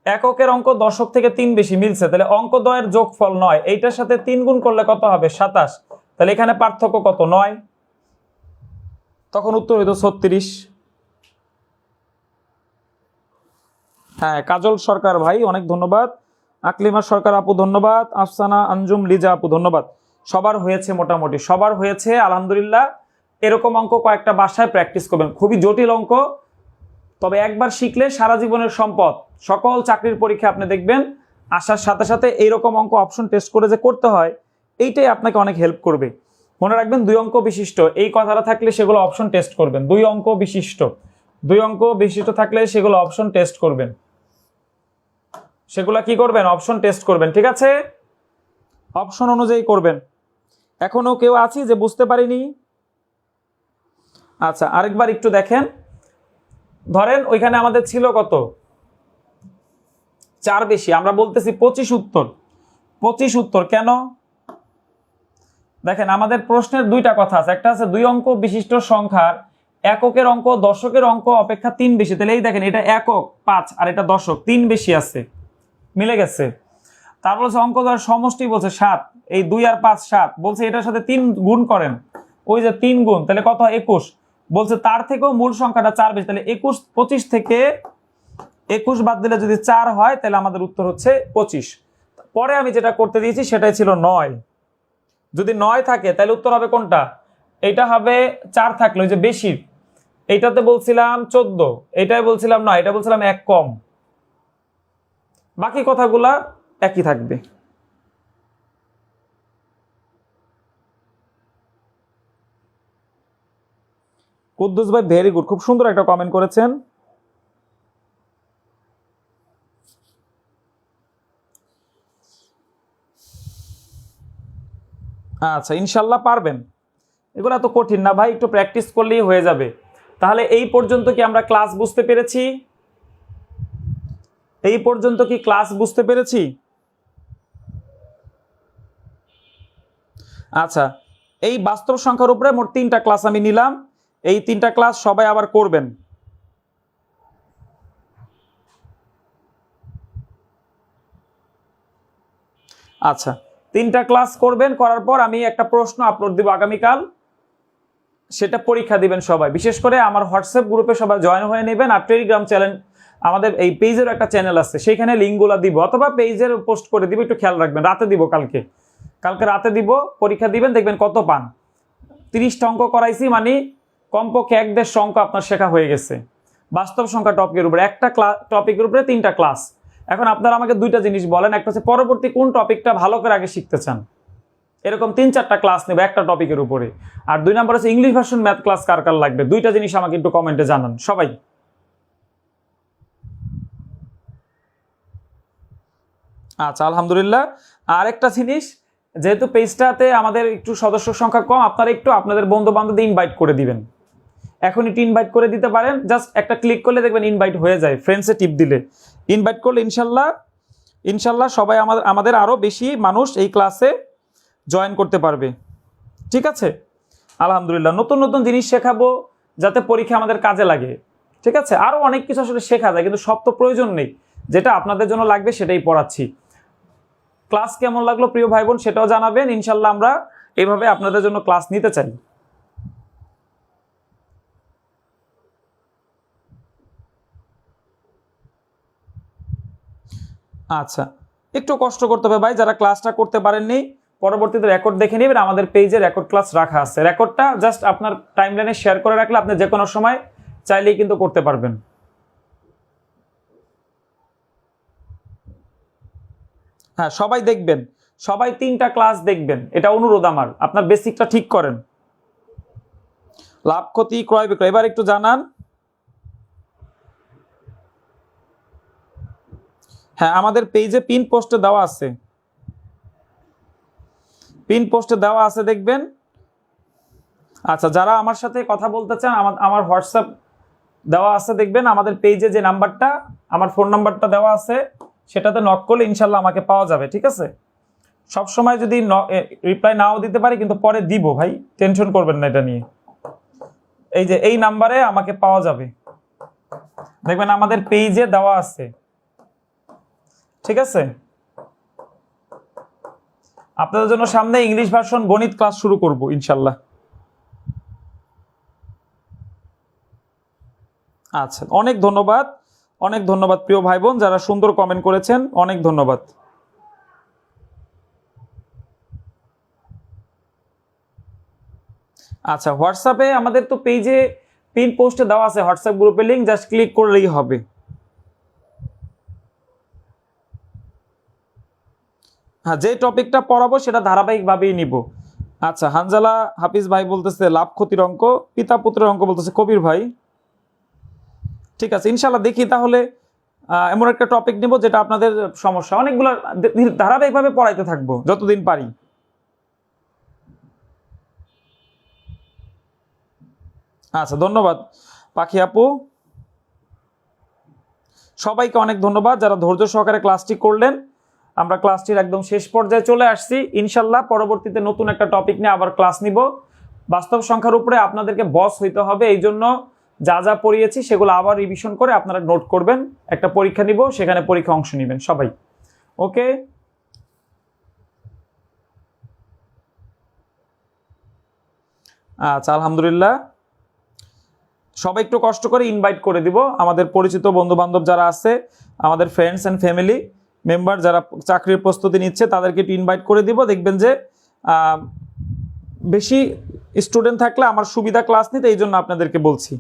S1: এককের অঙ্ক দশক থেকে 3 বেশি মিলছে, তাহলে অঙ্কদ্বয়ের যোগফল 9, এইটার সাথে 3 গুণ করলে কত হবে? 27। তাহলে এখানে পার্থক্য কত? 9। তখন উত্তর হইতো 36। হ্যাঁ, কাজল সরকার ভাই অনেক ধন্যবাদ, আকলিমা সরকার আপু ধন্যবাদ, আফসানা আঞ্জুম লিজা আপু ধন্যবাদ। সবার হয়েছে, মোটামুটি সবার হয়েছে আলহামদুলিল্লাহ। এরকম অঙ্ক কয়েকটা বাসায় প্র্যাকটিস করবেন, খুবই জটিল অঙ্ক, তবে একবার শিখলে সারা জীবনের সম্পদ। সকল চাকরির পরীক্ষা আপনি দেখবেন আসার সাথে সাথে এইরকম অঙ্ক অপশন টেস্ট করে যে করতে হয়, এইটাই আপনাকে অনেক হেল্প করবে। মনে রাখবেন 2 অঙ্ক বিশিষ্ট এই কথাটা থাকলে সেগুলো অপশন টেস্ট করবেন। 2 অঙ্ক বিশিষ্ট, 2 অঙ্ক বিশিষ্ট থাকলে সেগুলো অপশন টেস্ট করবেন। সেগুলা কি করবেন? অপশন টেস্ট করবেন, ঠিক আছে? অপশন অনুযায়ী করবেন। এখনো কেউ আছি যে বুঝতে পারিনি? আচ্ছা, আরেকবার একটু দেখেন। ধরেন ওইখানে আমাদের ছিল কত, 4 বেশি, আমরা বলতেছি 25 উত্তর। 25 উত্তর কেন? দেখেন আমাদের প্রশ্নের দুইটা কথা আছে, একটা আছে 2 অঙ্ক বিশিষ্ট সংখ্যার এককের অঙ্ক দশকের অঙ্ক অপেক্ষা 3 বেশি, তাহলে এই দেখেন এটা একক 5 আর এটা দশক 3 বেশি আছে, মিলে গেছে। তারপর হচ্ছে অঙ্ক ধর সমষ্টি বলছে 7, এই 2 আর 5 7, বলছে এটার সাথে 3 গুণ করেন, ওই যে 3 গুণ, তাহলে কত হয় 21, বলছে তার থেকেও মূল সংখ্যাটা 4 বেশি, তাহলে 25 থেকে 21 বাদ দিলে যদি 4 হয় তাহলে আমাদের উত্তর হচ্ছে 25। পরে আমি যেটা করতে দিয়েছি সেটাই ছিল 9, যদি 9 থাকে তাহলে উত্তর হবে কোনটা, এটা হবে 4 থাকলে ওই যে বেশি, এইটাতে বলছিলাম 14, এটাই বলছিলাম 9, এটা বলছিলাম 1 কম, বাকি কথাগুলা একই থাকবে। কুদ্দুস ভাই ভেরি গুড, খুব সুন্দর একটা কমেন্ট করেছেন। আচ্ছা ইনশাল্লাহ পারবেন, এগুলা তো কঠিন না ভাই, একটু প্র্যাকটিস করলেই হয়ে যাবে। তাহলে এই পর্যন্ত কি আমরা ক্লাস বুঝতে পেরেছি? এই পর্যন্ত কি ক্লাস বুঝতে পেরেছি? আচ্ছা, এই বাস্তব সংখ্যার উপরে মোট 3টা ক্লাস আমি নিলাম, এই 3টা ক্লাস সবাই আবার করবেন। আচ্ছা 3টা ক্লাস করবেন, করার পর আমি একটা প্রশ্ন আপলোড দিব আগামীকাল, সেটা পরীক্ষা দিবেন সবাই। বিশেষ করে আমার হোয়াটসঅ্যাপ গ্রুপে সবাই জয়েন হয়ে নেবেন, আর টেলিগ্রাম চ্যানেল আমাদের এই পেজের একটা চ্যানেল আছে, সেইখানে লিঙ্কগুলো দিব, অথবা পেজের পোস্ট করে দিব, একটু খেয়াল রাখবেন। রাতে দিব, কালকে রাতে দিব, পরীক্ষা দিবেন, দেখবেন কত পান। 30টা অঙ্ক করাইছি, মানে কমপক্ষে 1-1.5 অঙ্ক আপনার শেখা হয়ে গেছে বাস্তব সংখ্যা টপিকের উপরে, একটা টপিকের উপরে 3টা ক্লাস। এখন আপনারা আমাকে 2টা জিনিস বলেন, একটা হচ্ছে পরবর্তী কোন টপিকটা ভালো করে আগে শিখতে চান, এরকম 3-4টা ক্লাস নেব একটা টপিকের উপরে। আর 2 নাম্বার হচ্ছে ইংলিশ ভার্সন ম্যাথ ক্লাস কার কার লাগবে, 2টা জিনিস আমাকে একটু কমেন্টে জানান সবাই। আচ্ছা আলহামদুলিল্লাহ। আর একটা জিনিস, যেহেতু পেজটাতে আমাদের একটু সদস্য সংখ্যা কম, আপনারা একটু আপনাদের বন্ধু বান্ধবদের ইনভাইট করে দিবেন, এখন একটু ইনভাইট করে দিতে পারেন, জাস্ট একটা ক্লিক করলে দেখবেন ইনভাইট হয়ে যায়, ফ্রেন্ডসে টিপ দিলে ইনভাইট করলে ইনশাল্লাহ সবাই আমাদের আরো বেশি মানুষ এই ক্লাসে জয়েন করতে পারবে। ঠিক আছে, আলহামদুলিল্লাহ। নতুন নতুন জিনিস শেখাবো যাতে পরীক্ষা আমাদের কাজে লাগে। ঠিক আছে, আরো অনেক কিছু আসলে শেখা যায়, কিন্তু সব তো প্রয়োজন নেই, যেটা আপনাদের জন্য লাগবে সেটাই পড়াচ্ছি। ক্লাস কেমন লাগলো প্রিয় ভাই বোন সেটাও জানাবেন, ইনশাল্লাহ আমরা এইভাবে আপনাদের জন্য ক্লাস নিতে চাই। আচ্ছা, একটু কষ্ট করতে হবে ভাই, যারা ক্লাসটা করতে পারেননি পরবর্তীতে রেকর্ড দেখে নেবেন, আমাদের পেজে রেকর্ড ক্লাস রাখা আছে, রেকর্ডটা জাস্ট আপনার টাইমলাইনে শেয়ার করে রাখলে আপনি যে কোনো সময় চাইলেই কিন্তু করতে পারবেন। হ্যাঁ সবাই দেখবেন, সবাই 3টা ক্লাস দেখবেন, এটা অনুরোধ আমার, আপনার বেসিকটা ঠিক করেন। লাভ ক্ষতি ক্রয় বিক্রয় এবার একটু জানান। হ্যাঁ আমাদের পেজে পিন পোস্টে দেওয়া আছে, দেখবেন। আচ্ছা যারা আমার সাথে কথা বলতে চান, আমার হোয়াটসঅ্যাপ দেওয়া আছে, দেখবেন আমাদের পেজে যে নাম্বারটা, আমার ফোন নাম্বারটা দেওয়া আছে, সেটাতে নক করলে ইনশাল্লাহ আমাকে পাওয়া যাবে। ঠিক আছে, সব সময় যদি রিপ্লাই নাও দিতে পারি, কিন্তু পরে দিব ভাই, টেনশন করবেন না এটা নিয়ে। এই যে এই নাম্বারে আমাকে পাওয়া যাবে, দেখবেন আমাদের পেজে দেওয়া আছে। ঠিক আছে, আপনাদের জন্য সামনে ইংলিশ ভার্সন গণিত ক্লাস শুরু করব ইনশাল্লাহ। আচ্ছা অনেক ধন্যবাদ প্রিয় ভাই বোন যারা সুন্দর কমেন্ট করেছেন, অনেক ধন্যবাদ। আচ্ছা হোয়াটসঅ্যাপে আমাদের তো পেজে পিন পোস্টে দেওয়া আছে হোয়াটসঅ্যাপ গ্রুপের লিংক, জাস্ট ক্লিক করলেই হবে। হ্যাঁ যে টপিকটা পড়াবো সেটা ধারাবাহিকভাবেই নিব। আচ্ছা হানজালা হাফিজ ভাই বলতেছে লাভ ক্ষতির অঙ্ক, পিতা পুত্রের অঙ্ক বলতেছে কবির ভাই। ঠিক আছে ইনশাল্লাহ, দেখি তাহলে এমন একটা টপিক নিব যেটা আপনাদের সমস্যা, অনেকগুলো ধারাবাহিকভাবে পড়াইতে থাকবো যতদিন পারি। আচ্ছা ধন্যবাদ পাখি আপু। সবাইকে অনেক ধন্যবাদ যারা ধৈর্য সহকারে ক্লাসটি করলেন। আমরা ক্লাসটির একদম শেষ পর্যায়ে চলে আসছি। ইনশাল্লাহ পরবর্তীতে নতুন একটা টপিক নিয়ে আবার ক্লাস নিব। বাস্তব সংখ্যার উপরে আপনাদেরকে বস হইতে হবে, এই জন্য যা যা পড়িয়েছি সেগুলো আবার রিভিশন করে আপনারা নোট করবেন। একটা পরীক্ষা নিব, সেখানে পরীক্ষা অংশ নেবেন সবাই। ওকে, আচ্ছা আলহামদুলিল্লাহ। সবাই একটু কষ্ট করে ইনভাইট করে দিব আমাদের পরিচিত বন্ধু বান্ধব যারা আছে, আমাদের ফ্রেন্ডস অ্যান্ড ফ্যামিলি মেম্বার যারা চাকরির প্রস্তুতি নিচ্ছে, তাদেরকে একটু ইনভাইট করে দিব। দেখবেন যে বেশি স্টুডেন্ট থাকলে আমার সুবিধা ক্লাস নিতে, এই জন্য আপনাদেরকে বলছি।